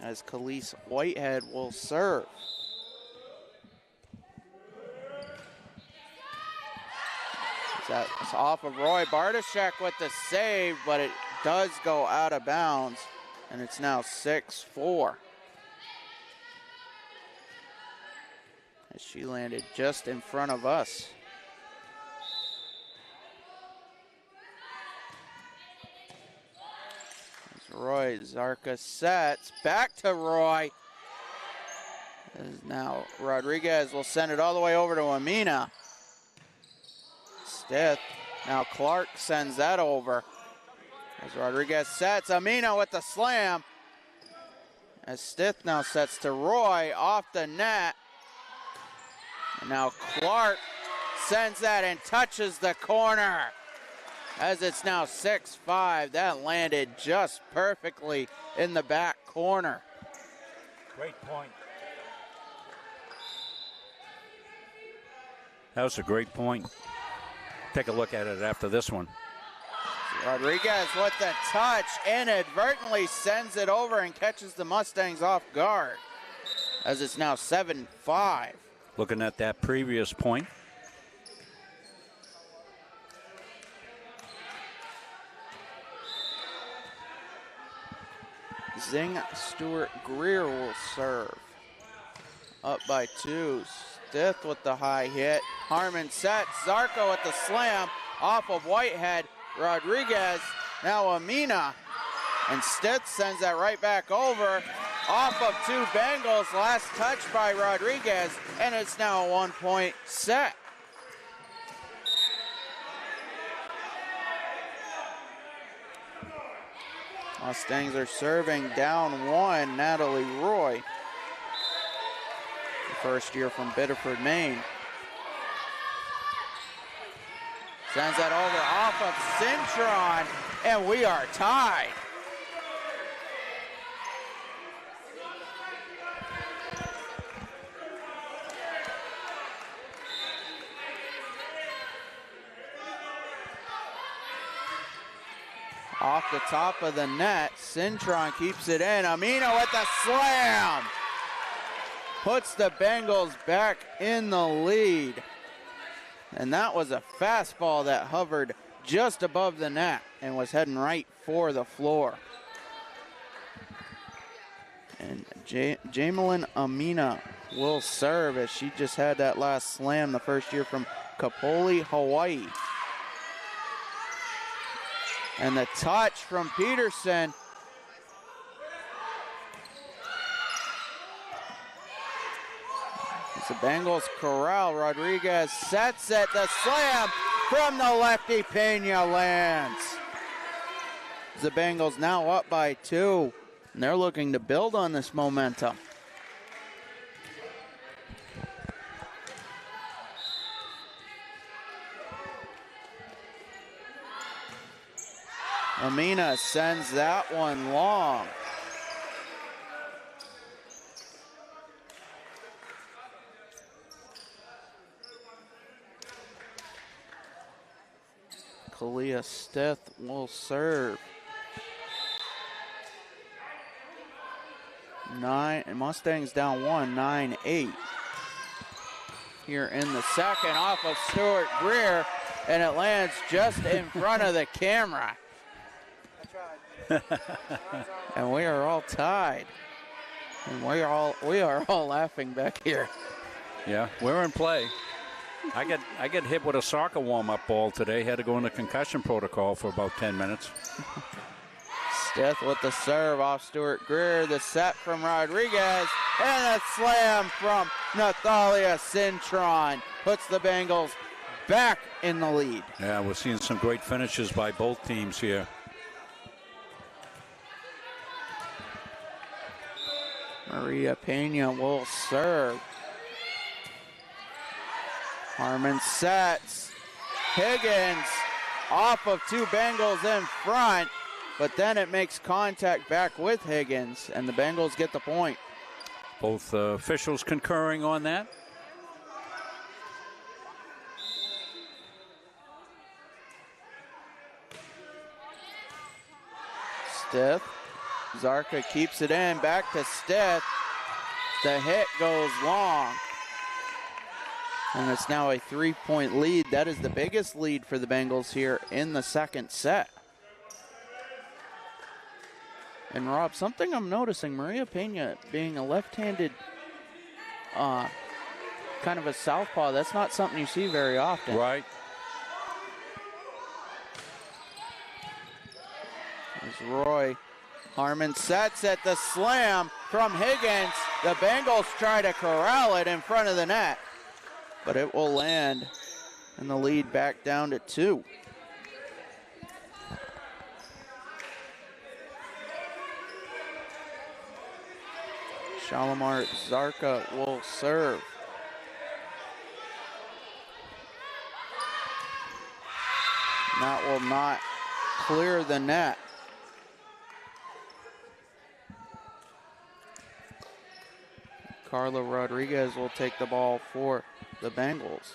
as Khalees Whitehead will serve. That's off of Roy. Bartoshek with the save, but it does go out of bounds, and it's now 6-4. As she landed just in front of us. Roy Zarka sets back to Roy. As now Rodriguez will send it all the way over to Amina. Stith. Now Clark sends that over. As Rodriguez sets. Amina with the slam. As Stith now sets to Roy off the net. And now Clark sends that and touches the corner. As it's now 6-5, that landed just perfectly in the back corner. Great point. That was a great point. Take a look at it after this one. Rodriguez with the touch, inadvertently sends it over and catches the Mustangs off guard, as it's now 7-5. Looking at that previous point. Zing Stewart Greer will serve. Up by 2. Stith with the high hit. Harmon sets. Zarco with the slam off of Whitehead. Rodriguez, now Amina. And Stith sends that right back over. Off of 2 Bengals. Last touch by Rodriguez. And it's now a 1-point set. Mustangs are serving down 1. Natalie Roy, the first year from Biddeford, Maine. Sends that over off of Cintron, and we are tied. Off the top of the net, Cintron keeps it in. Amina with the slam. Puts the Bengals back in the lead. And that was a fastball that hovered just above the net and was heading right for the floor. And Jamelin Amina will serve, as she just had that last slam, the first year from Kapoli, Hawaii. And the touch from Peterson. As the Bengals corral, Rodriguez sets it. The slam from the lefty, Pena lands. The Bengals now up by 2, and they're looking to build on this momentum. Amina sends that one long. Kalia Stith will serve. 9, Mustangs down 1, 9-8. Here in the second, off of Stuart Greer, and it lands just in front of the camera. And we are all tied. And we are all laughing back here. Yeah, we're in play. I get hit with a soccer warm-up ball today. Had to go into concussion protocol for about 10 minutes. Stith with the serve off Stuart Greer. The set from Rodriguez. And a slam from Nathalia Cintron. Puts the Bengals back in the lead. Yeah, we're seeing some great finishes by both teams here. Maria Pena will serve. Harmon sets. Higgins off of 2 Bengals in front, but then it makes contact back with Higgins, and the Bengals get the point. Both officials concurring on that. Stith. Zarka keeps it in, back to Stith. The hit goes long. And it's now a 3-point lead. That is the biggest lead for the Bengals here in the second set. And Rob, something I'm noticing, Maria Pena being a left-handed kind of a southpaw, that's not something you see very often. Right. There's Roy. Harmon sets at the slam from Higgins. The Bengals try to corral it in front of the net, but it will land, and the lead back down to 2. Shalimar Zarka will serve. And that will not clear the net. Carla Rodriguez will take the ball for the Bengals.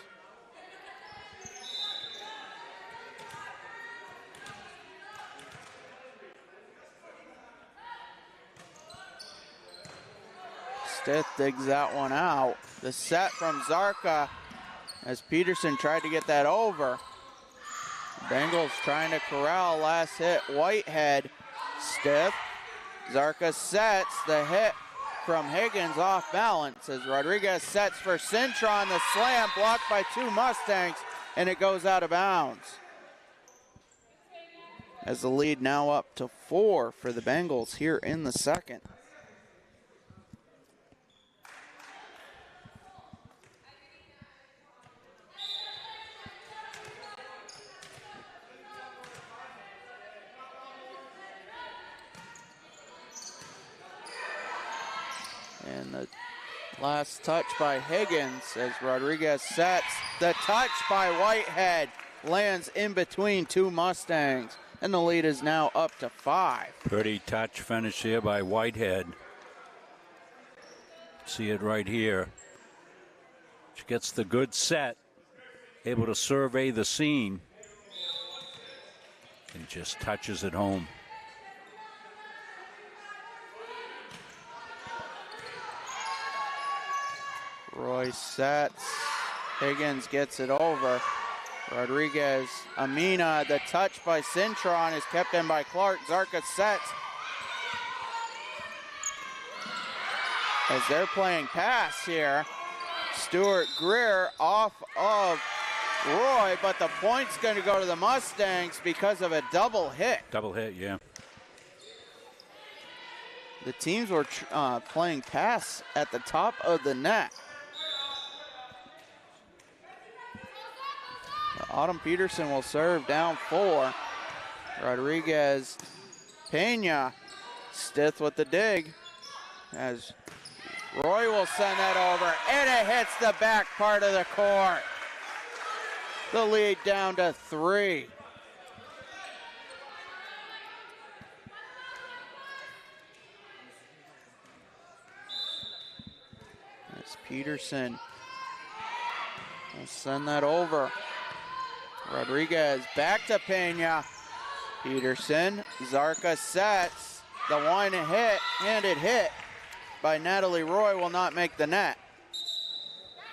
Stith digs that one out. The set from Zarka as Peterson tried to get that over. Bengals trying to corral, last hit, Whitehead. Stith, Zarka sets, the hit from Higgins off balance as Rodriguez sets for Cintron. The slam blocked by two Mustangs, and it goes out of bounds. As the lead now up to 4 for the Bengals here in the second. And the last touch by Higgins as Rodriguez sets. The touch by Whitehead lands in between two Mustangs, and the lead is now up to 5. Pretty touch finish here by Whitehead. See it right here. She gets the good set, able to survey the scene, and just touches it home. Roy sets. Higgins gets it over. Rodriguez, Amina, the touch by Cintron is kept in by Clark. Zarka sets. As they're playing pass here, Stuart Greer off of Roy, but the point's going to go to the Mustangs because of a double hit. Double hit, yeah. The teams were playing pass at the top of the net. Autumn Peterson will serve down 4. Rodriguez, Pena, Stith with the dig as Roy will send that over, and it hits the back part of the court. The lead down to 3. As Peterson will send that over. Rodriguez back to Pena. Peterson, Zarka sets. The one hit, handed hit by Natalie Roy will not make the net.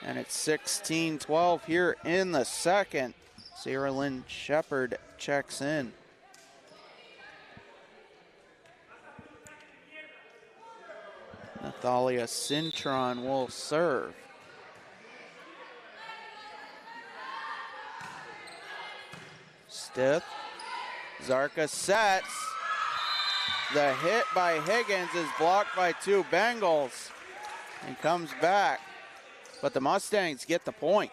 And it's 16-12 here in the second. Sarah Lynn Shepard checks in. Nathalia Cintron will serve. Stith, Zarka sets. The hit by Higgins is blocked by two Bengals and comes back, but the Mustangs get the point.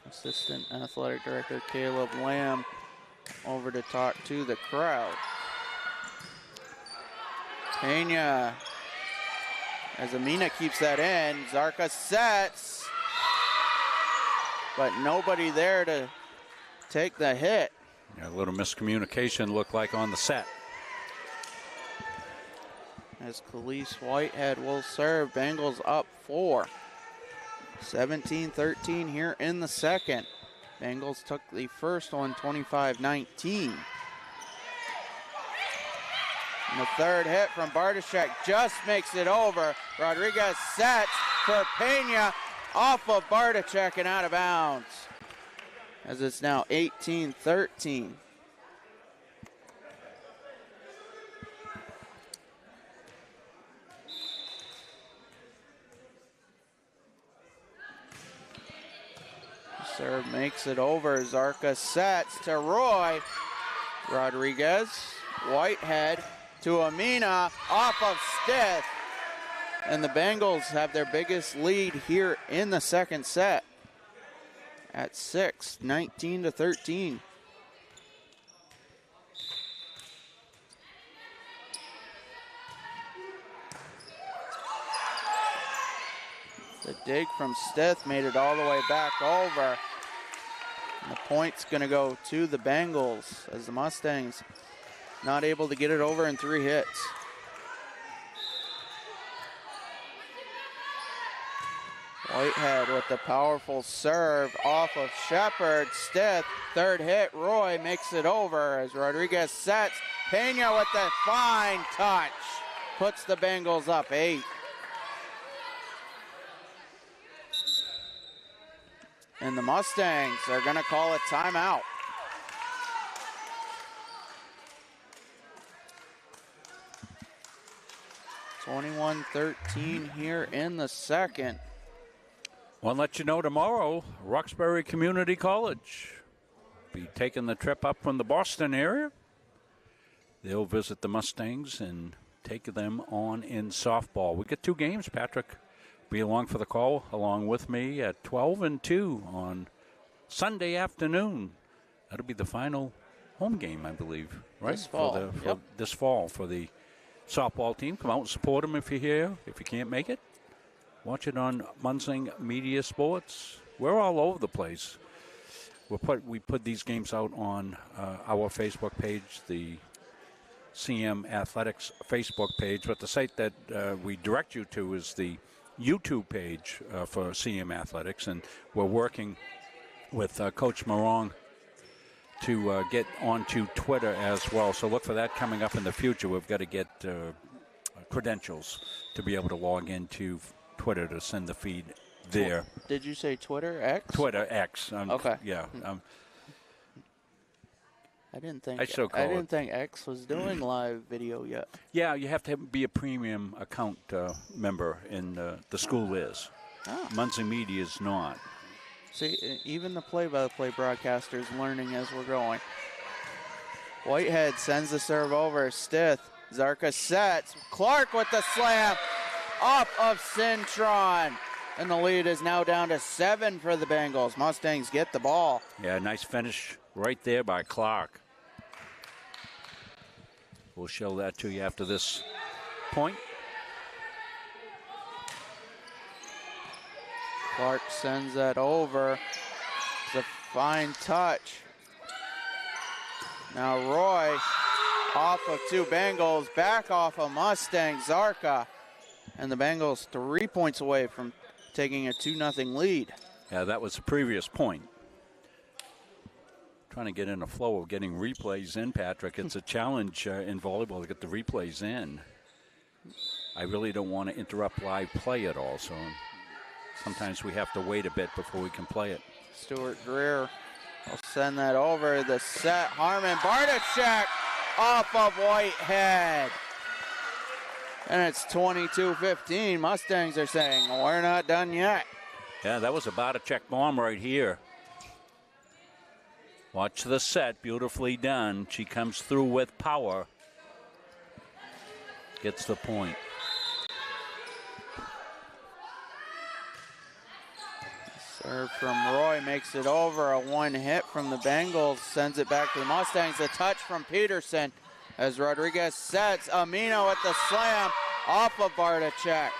Assistant Athletic Director Caleb Lamb over to talk to the crowd. Pena, as Amina keeps that in, Zarka sets, but nobody there to take the hit. Yeah, a little miscommunication looked like on the set. As Khalees Whitehead will serve, Bengals up 4. 17-13 here in the second. Bengals took the first one 25-19. And the third hit from Bartoshek just makes it over. Rodriguez sets for Pena off of Bartoshek and out of bounds. As it's now 18-13. Serve makes it over. Zarka sets to Roy. Rodriguez, Whitehead to Amina off of Stith. And the Bengals have their biggest lead here in the second set at 6, 19-13. The dig from Stith made it all the way back over. And the point's going to go to the Bengals as the Mustangs not able to get it over in 3 hits. Whitehead with the powerful serve off of Shepard. Stith, third hit. Roy makes it over as Rodriguez sets. Pena with the fine touch. Puts the Bengals up 8. And the Mustangs are going to call a timeout. (21-13) here in the second. Want to let you know tomorrow, Roxbury Community College be taking the trip up from the Boston area. They'll visit the Mustangs and take them on in softball. We get 2 games, Patrick. Be along for the call along with me at 12 and 2 on Sunday afternoon. That'll be the final home game, I believe, right? This fall. This fall for the softball team. Come out and support them if you're here. If you can't make it, watch it on Munsing Media Sports. We're all over the place. We put these games out on our Facebook page, the CM Athletics Facebook page, but the site that we direct you to is the YouTube page for CM Athletics, and we're working with Coach Morong to get onto Twitter as well. So look for that coming up in the future. We've got to get credentials to be able to log into Twitter to send the feed there. Did you say Twitter, X? Twitter, X. Okay. Yeah. I didn't think X was doing live video yet. Yeah, you have to be a premium account member, and the school is. Oh. Munsing Media is not. See, even the play-by-play broadcaster is learning as we're going. Whitehead sends the serve over. Stith. Zarka sets. Clark with the slam. Off of Cintron. And the lead is now down to 7 for the Bengals. Mustangs get the ball. Yeah, nice finish right there by Clark. We'll show that to you after this point. Clark sends that over. It's a fine touch. Now Roy off of 2 Bengals, back off of Mustang, Zarka. And the Bengals 3 points away from taking a 2-0 lead. Yeah, that was the previous point. Trying to get in a flow of getting replays in, Patrick. It's a challenge in volleyball to get the replays in. I really don't want to interrupt live play at all, so sometimes we have to wait a bit before we can play it. Stuart Greer will send that over. The set, Harmon Bartachek off of Whitehead. And it's 22-15. Mustangs are saying, we're not done yet. Yeah, that was a Bartachek bomb right here. Watch the set, beautifully done. She comes through with power. Gets the point. Serve from Roy makes it over. A 1 hit from the Bengals sends it back to the Mustangs. A touch from Peterson as Rodriguez sets. Amino with the slam off of Bartachek.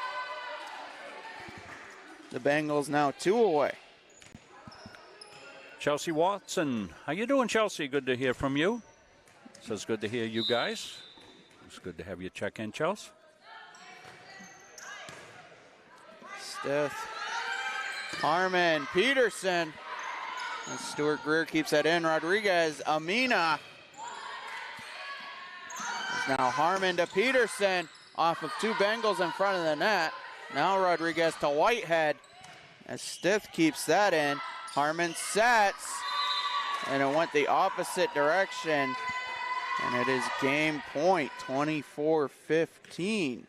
The Bengals now 2 away. Chelsea Watson. How you doing, Chelsea? Good to hear from you. Says good to hear you guys. It's good to have you check in, Chelsea. Stith. Harmon. Peterson. And Stuart Greer keeps that in. Rodriguez. Amina. Now Harmon to Peterson. Off of 2 Bengals in front of the net. Now Rodriguez to Whitehead. As Stith keeps that in. Harmon sets, and it went the opposite direction, and it is game point, 24-15.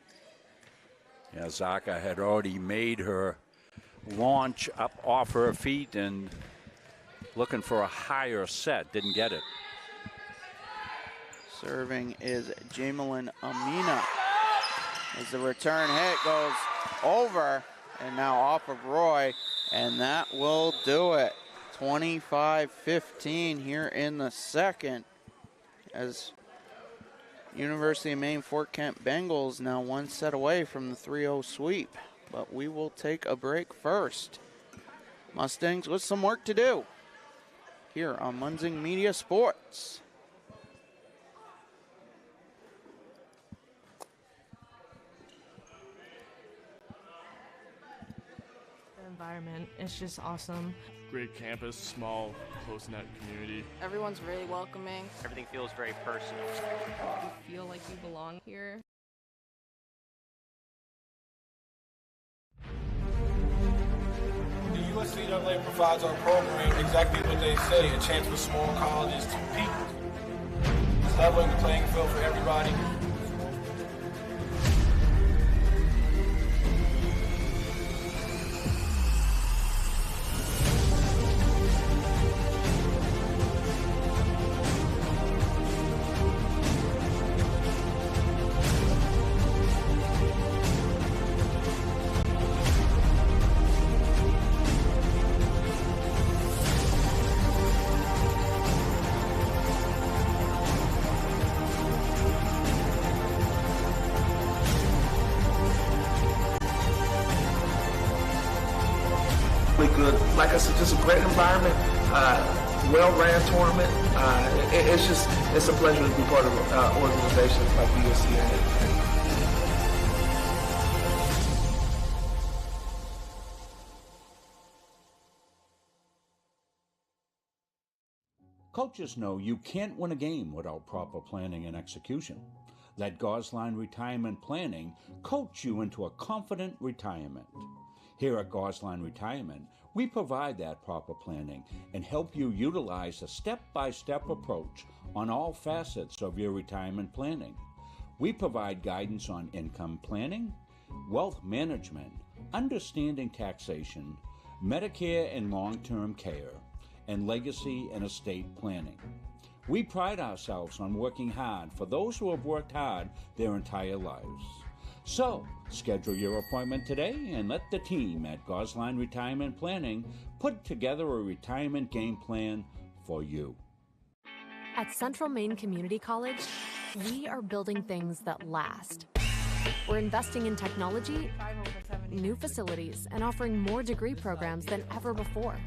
Yeah, Zaka had already made her launch up off her feet and looking for a higher set, didn't get it. Serving is Jamelin Amina. As the return hit goes over, and now off of Roy. And that will do it. 25-15 here in the second. As University of Maine Fort Kent Bengals now 1 set away from the 3-0 sweep. But we will take a break first. Mustangs with some work to do here on Munsing Media Sports. environment. It's just awesome. Great campus, small, close-knit community. Everyone's really welcoming. Everything feels very personal. You feel like you belong here. The USCAA provides our program exactly what they say, a chance for small colleges to peak. It's leveling the playing field for everybody. Good, like I said, just a great environment, well-ran tournament. It's a pleasure to be part of organizations like USCA. Coaches know you can't win a game without proper planning and execution. Let Gosline Retirement Planning coach you into a confident retirement. Here at Gosline Retirement, we provide that proper planning and help you utilize a step-by-step approach on all facets of your retirement planning. We provide guidance on income planning, wealth management, understanding taxation, Medicare and long-term care, and legacy and estate planning. We pride ourselves on working hard for those who have worked hard their entire lives. So, schedule your appointment today and let the team at Gosline Retirement Planning put together a retirement game plan for you. At Central Maine Community College, we are building things that last. We're investing in technology, new facilities, and offering more degree programs than ever before.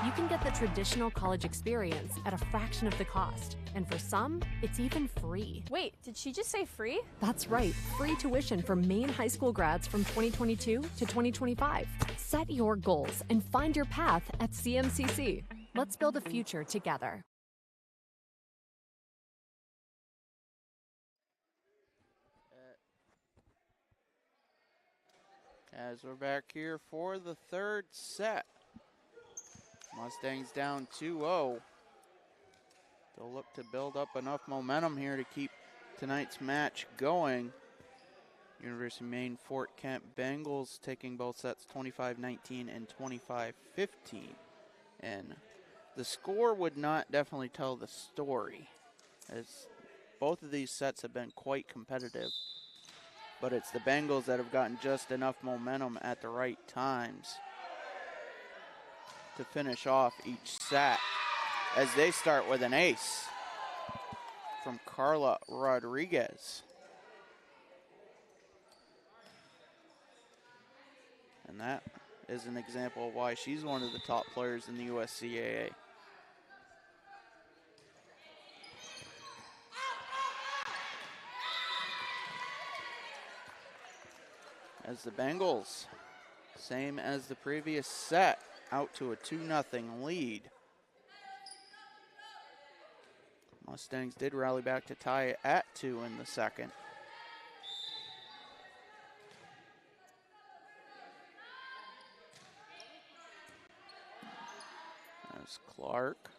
You can get the traditional college experience at a fraction of the cost, and for some, it's even free. Wait, did she just say free? That's right, free tuition for Maine high school grads from 2022 to 2025. Set your goals and find your path at CMCC. Let's build a future together. As we're back here for the third set. Mustangs down 2-0. They'll look to build up enough momentum here to keep tonight's match going. University of Maine Fort Kent Bengals taking both sets 25-19 and 25-15. And the score would not definitely tell the story, as both of these sets have been quite competitive. But it's the Bengals that have gotten just enough momentum at the right times to finish off each set, as they start with an ace from Carla Rodriguez. And that is an example of why she's one of the top players in the USCAA. As the Bengals, same as the previous set, out to a 2-0 lead. Mustangs did rally back to tie it at 2 in the second. There's Clark.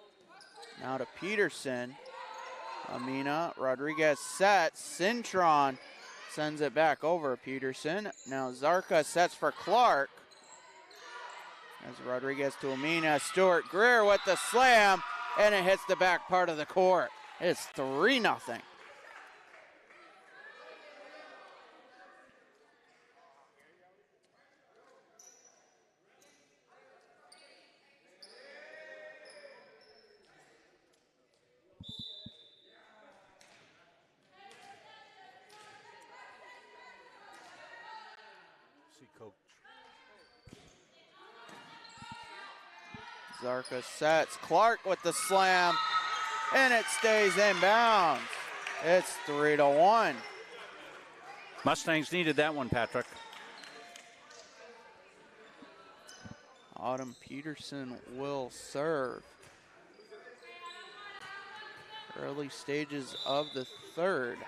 Now to Peterson. Amina Rodriguez sets. Cintron sends it back over Peterson. Now Zarka sets for Clark. As Rodriguez to Amina. Stewart Greer with the slam, and it hits the back part of the court. It's 3-0. Zarka sets. Clark with the slam, and it stays in bounds. It's 3-1. Mustangs needed that one, Patrick. Autumn Peterson will serve. Early stages of the third.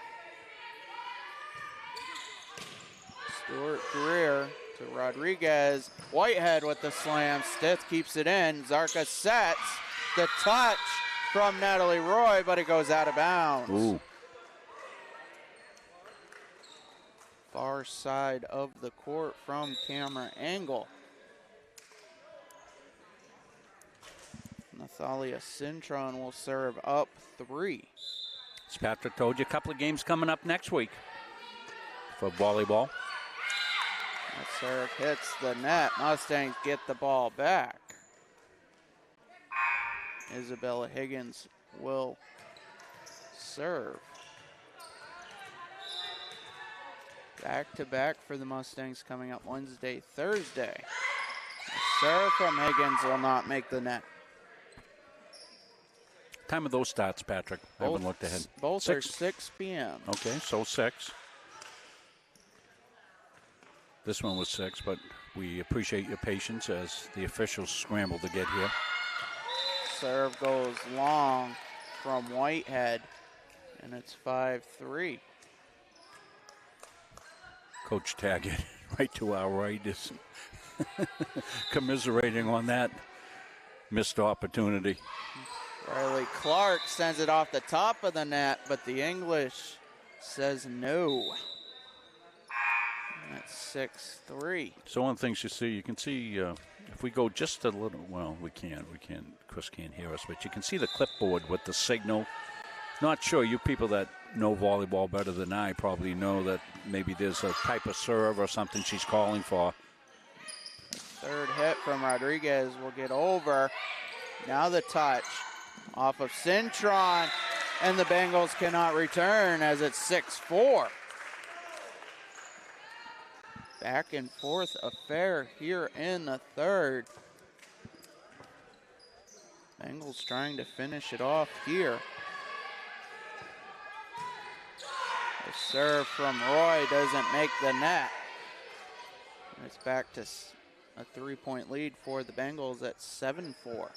Stewart Greer to Rodriguez. Whitehead with the slam. Stith keeps it in. Zarka sets. The touch from Natalie Roy, but it goes out of bounds. Ooh. Far side of the court from camera angle. Nathalia Cintron will serve up 3. As Patrick told you, a couple of games coming up next week for volleyball. That serve hits the net. Mustangs get the ball back. Isabella Higgins will serve. Back-to-back for the Mustangs coming up Wednesday, Thursday. The serve from Higgins will not make the net. Time of those starts, Patrick? I haven't looked ahead. Both are 6 p.m. Okay, so 6. This one was 6, but we appreciate your patience as the officials scramble to get here. Serve goes long from Whitehead, and it's 5-3. Coach Taggart, right to our right, is commiserating on that missed opportunity. Riley Clark sends it off the top of the net, but the English says no. That's 6-3. So one of the things you can see, if we go just a little, well, we can't, Chris can't hear us, but you can see the clipboard with the signal. Not sure, you people that know volleyball better than I probably know that maybe there's a type of serve or something she's calling for. Third hit from Rodriguez will get over. Now the touch off of Cintron, and the Bengals cannot return as it's 6-4. Back and forth affair here in the third. Bengals trying to finish it off here. The serve from Roy doesn't make the net. And it's back to a 3-point lead for the Bengals at 7-4.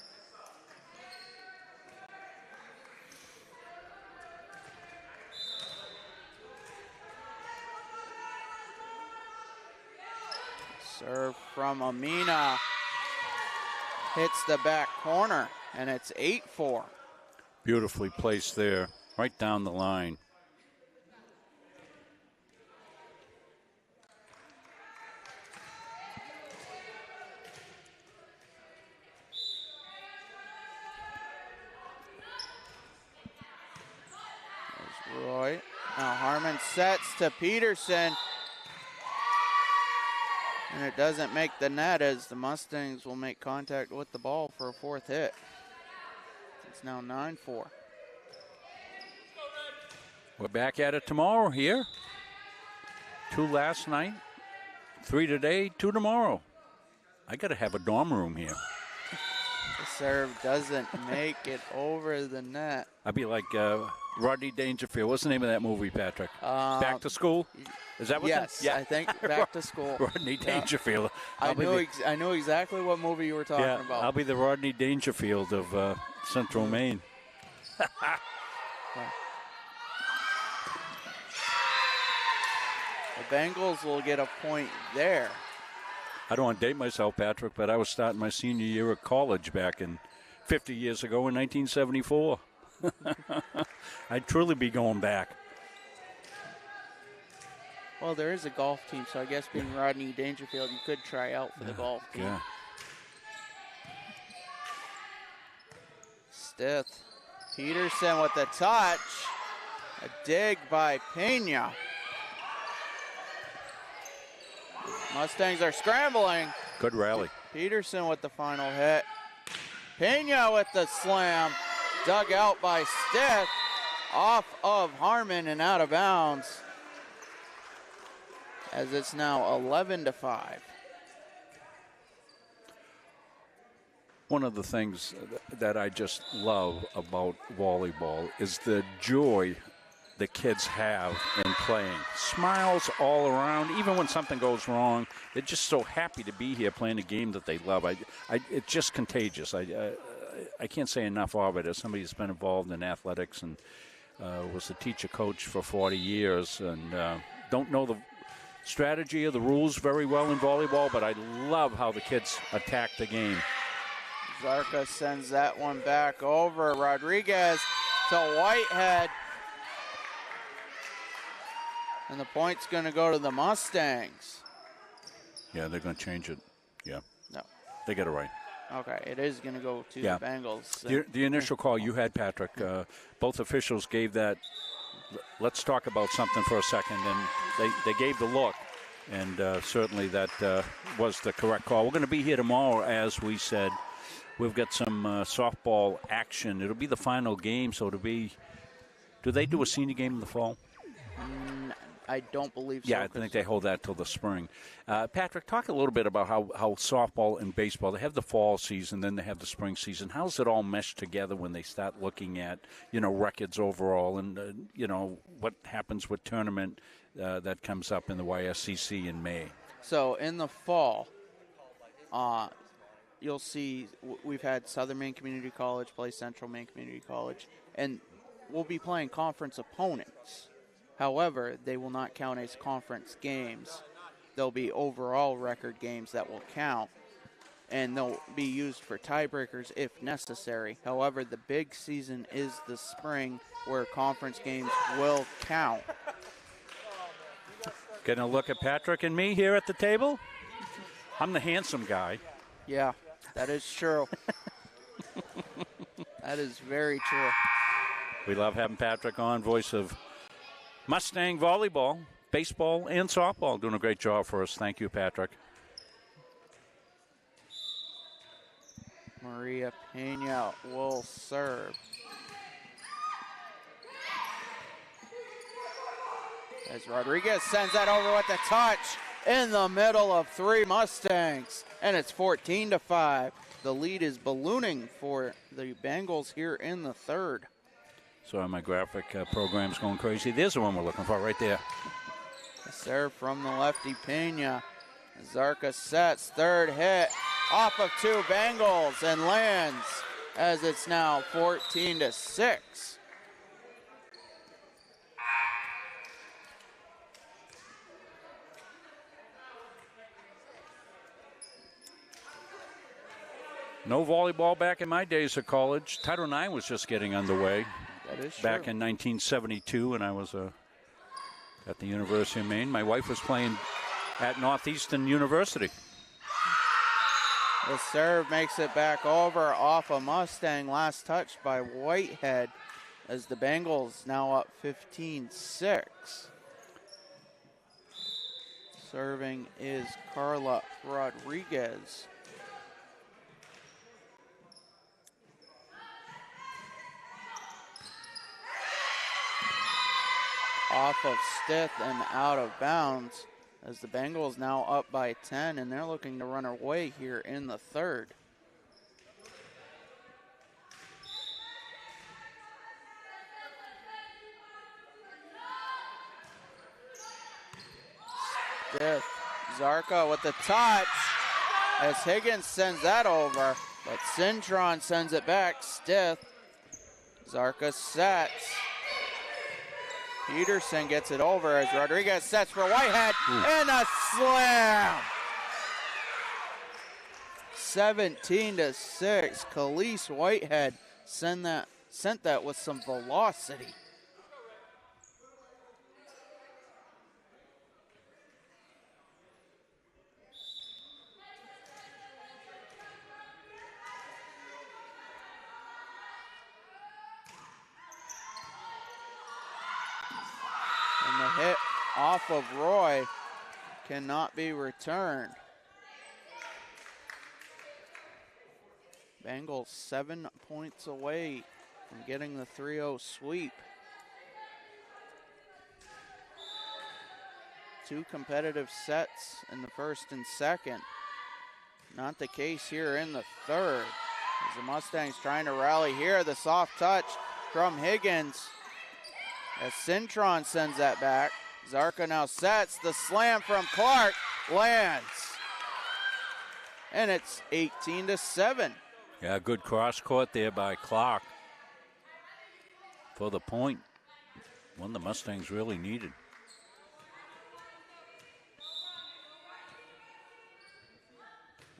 Serve from Amina. Hits the back corner, and it's 8-4. Beautifully placed there, right down the line. There's Roy. Now Harmon sets to Peterson. And it doesn't make the net as the Mustangs will make contact with the ball for a fourth hit. It's now 9-4. We're back at it tomorrow here. 2 last night, 3 today, 2 tomorrow. I got to have a dorm room here. The serve doesn't make it over the net. I'd be like Rodney Dangerfield. What's the name of that movie, Patrick? Back to School? Is that what? Yes, I think Back to School. Rodney Dangerfield. I know exactly what movie you were talking about. I'll be the Rodney Dangerfield of Central Maine. The Bengals will get a point there. I don't want to date myself, Patrick, but I was starting my senior year of college back in 50 years ago in 1974. I'd truly be going back. Well, there is a golf team, so I guess being Rodney Dangerfield, you could try out for the golf team. Yeah. Stith. Peterson with the touch. A dig by Pena. Mustangs are scrambling. Good rally. Peterson with the final hit. Pena with the slam. Dug out by Stith. Off of Harmon and out of bounds. As it's now 11-5. One of the things that I just love about volleyball is the joy the kids have in playing. Smiles all around, even when something goes wrong. They're just so happy to be here playing a game that they love. It's just contagious. I can't say enough of it as somebody that's been involved in athletics and was a teacher coach for 40 years and don't know the strategy or the rules very well in volleyball, but I love how the kids attack the game. Zarka sends that one back over. Rodriguez to Whitehead. And the point's going to go to the Mustangs. Yeah, they're going to change it. Yeah. No. They get it right. Okay, it is going to go to the Bengals. The initial call you had, Patrick, both officials gave that, let's talk about something for a second, and they gave the look, and certainly that was the correct call. We're going to be here tomorrow, as we said. We've got some softball action. It'll be the final game, so it'll be, do they do a senior game in the fall? I don't believe so. Yeah, I think they hold that till the spring. Patrick, talk a little bit about how softball and baseball, they have the fall season, then they have the spring season. How does it all mesh together when they start looking at, records overall and, what happens with tournament that comes up in the YSCC in May? So in the fall, you'll see we've had Southern Maine Community College play Central Maine Community College, and we'll be playing conference opponents. However, they will not count as conference games. They'll be overall record games that will count, and they'll be used for tiebreakers if necessary. However, the big season is the spring, where conference games will count. Getting a look at Patrick and me here at the table. I'm the handsome guy. Yeah, that is true. That is very true. We love having Patrick on, voice of Mustang volleyball, baseball, and softball. Doing a great job for us. Thank you, Patrick. Maria Pena will serve. As Rodriguez sends that over with the touch in the middle of three Mustangs. And it's 14-5. The lead is ballooning for the Bengals here in the third. Sorry, my graphic program's going crazy. There's the one we're looking for right there. A serve from the lefty Pena. Zarka sets, third hit off of two Bengals and lands as it's now 14-6. No volleyball back in my days of college. Title IX was just getting underway. That is true. Back in 1972, and I was at the University of Maine. My wife was playing at Northeastern University. The serve makes it back over off a Mustang. Last touch by Whitehead as the Bengals now up 15-6. Serving is Carla Rodriguez. Off of Stith and out of bounds as the Bengals now up by 10, and they're looking to run away here in the third. Stith, Zarka with the touch as Higgins sends that over, but Cintron sends it back. Stith, Zarka sets. Peterson gets it over as Rodriguez sets for Whitehead, and a slam. 17-6. Khalees Whitehead sent that with some velocity. And the hit off of Roy cannot be returned. Bengals 7 points away from getting the 3-0 sweep. 2 competitive sets in the first and second. Not the case here in the third. As the Mustangs trying to rally here, the soft touch from Higgins. as Cintron sends that back. Zarka now sets. The slam from Clark lands. And it's 18-7. Yeah, good cross court there by Clark for the point. One the Mustangs really needed.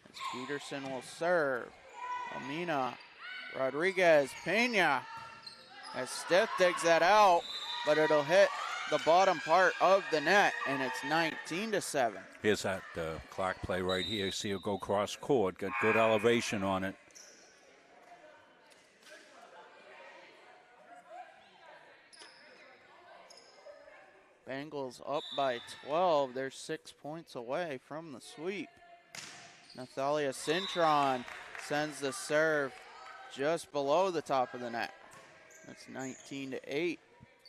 As Peterson will serve. Amina, Rodriguez, Pena. As Stith digs that out, but it'll hit the bottom part of the net, and it's 19-7. Here's that Clark play right here. See her go cross court. Got good elevation on it. Bengals up by 12. They're 6 points away from the sweep. Nathalia Cintron sends the serve just below the top of the net. That's 19-8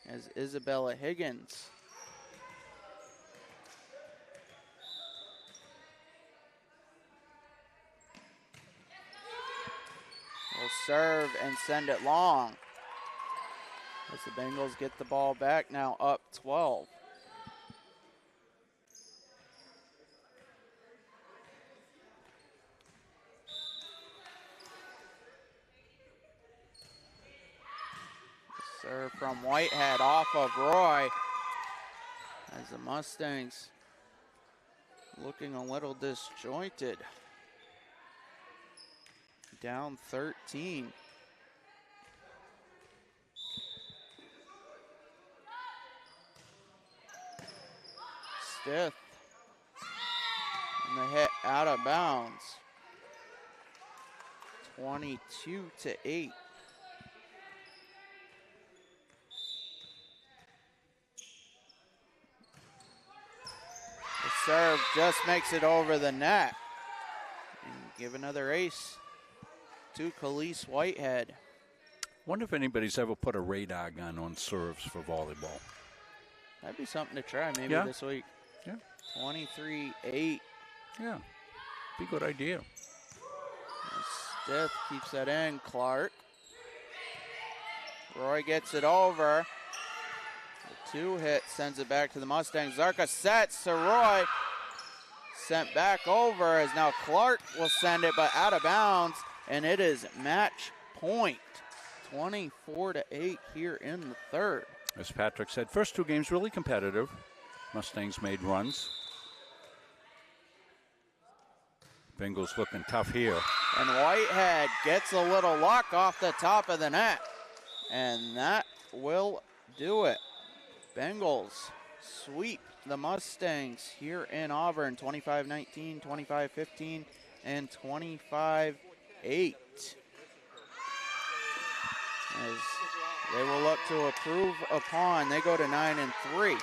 as Isabella Higgins will serve and send it long. As the Bengals get the ball back, now up 12. Serve from Whitehead off of Roy. As the Mustangs looking a little disjointed. Down 13. Stith. And the hit out of bounds. 22-8. The serve just makes it over the net. And give another ace to Khalees Whitehead. Wonder if anybody's ever put a radar gun on serves for volleyball. That'd be something to try maybe this week. Yeah. 23-8. Yeah. Be a good idea. Stith keeps that in. Clark. Roy gets it over. The two hit sends it back to the Mustangs. Zarka sets to Roy. Sent back over as now Clark will send it, but out of bounds. And it is match point. 24-8 here in the third. As Patrick said, first two games really competitive. Mustangs made runs. Bengals looking tough here. And Whitehead gets a little luck off the top of the net. And that will do it. Bengals sweep the Mustangs here in Auburn. 25-19, 25-15, and 25-8. As they will look to improve upon. They go to 9-3.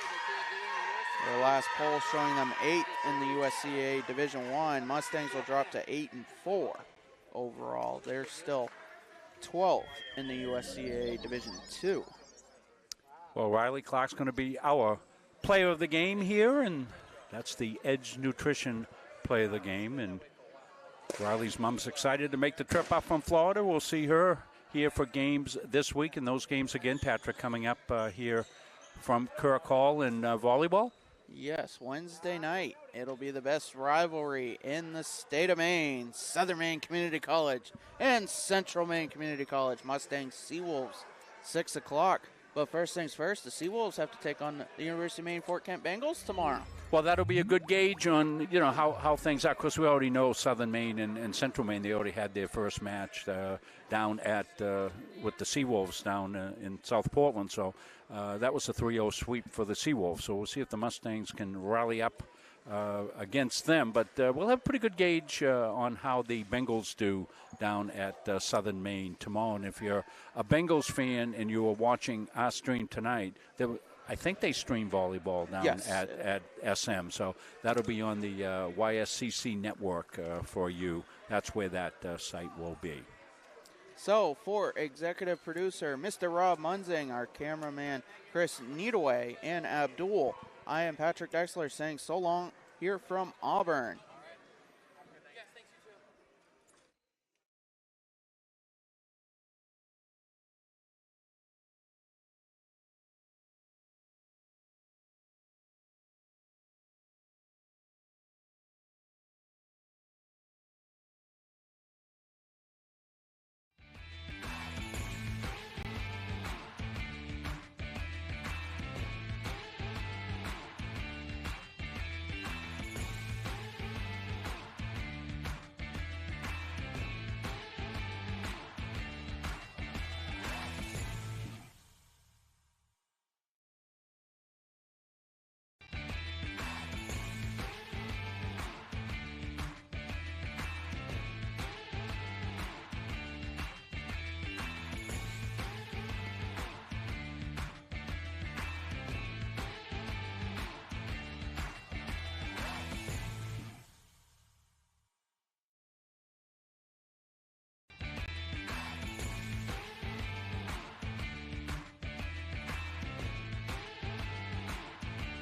Their last poll showing them 8th in the USCA Division I. Mustangs will drop to 8-4 overall. They're still 12th in the USCA Division II. Well, Riley Clark's going to be our player of the game here, and that's the Edge Nutrition play of the game. And Riley's mom's excited to make the trip up from Florida. We'll see her here for games this week, and those games again, Patrick, coming up here from Kirk Hall in volleyball. Yes, Wednesday night. It'll be the best rivalry in the state of Maine. Southern Maine Community College and Central Maine Community College. Mustangs, Seawolves, 6 o'clock. But first things first, the Seawolves have to take on the University of Maine Fort Kent Bengals tomorrow. Well, that'll be a good gauge on, how things are. Of course, we already know Southern Maine and Central Maine, they already had their first match down at with the Seawolves down in South Portland. So that was a 3-0 sweep for the Seawolves. So we'll see if the Mustangs can rally up against them. But we'll have a pretty good gauge on how the Bengals do down at Southern Maine tomorrow. And if you're a Bengals fan and you were watching our stream tonight, I think they stream volleyball down at SM. So that'll be on the YSCC network for you. That's where that site will be. So for executive producer, Mr. Rob Munzing, our cameraman, Chris Needaway, and Abdul, I am Patrick Dexler saying so long here from Auburn.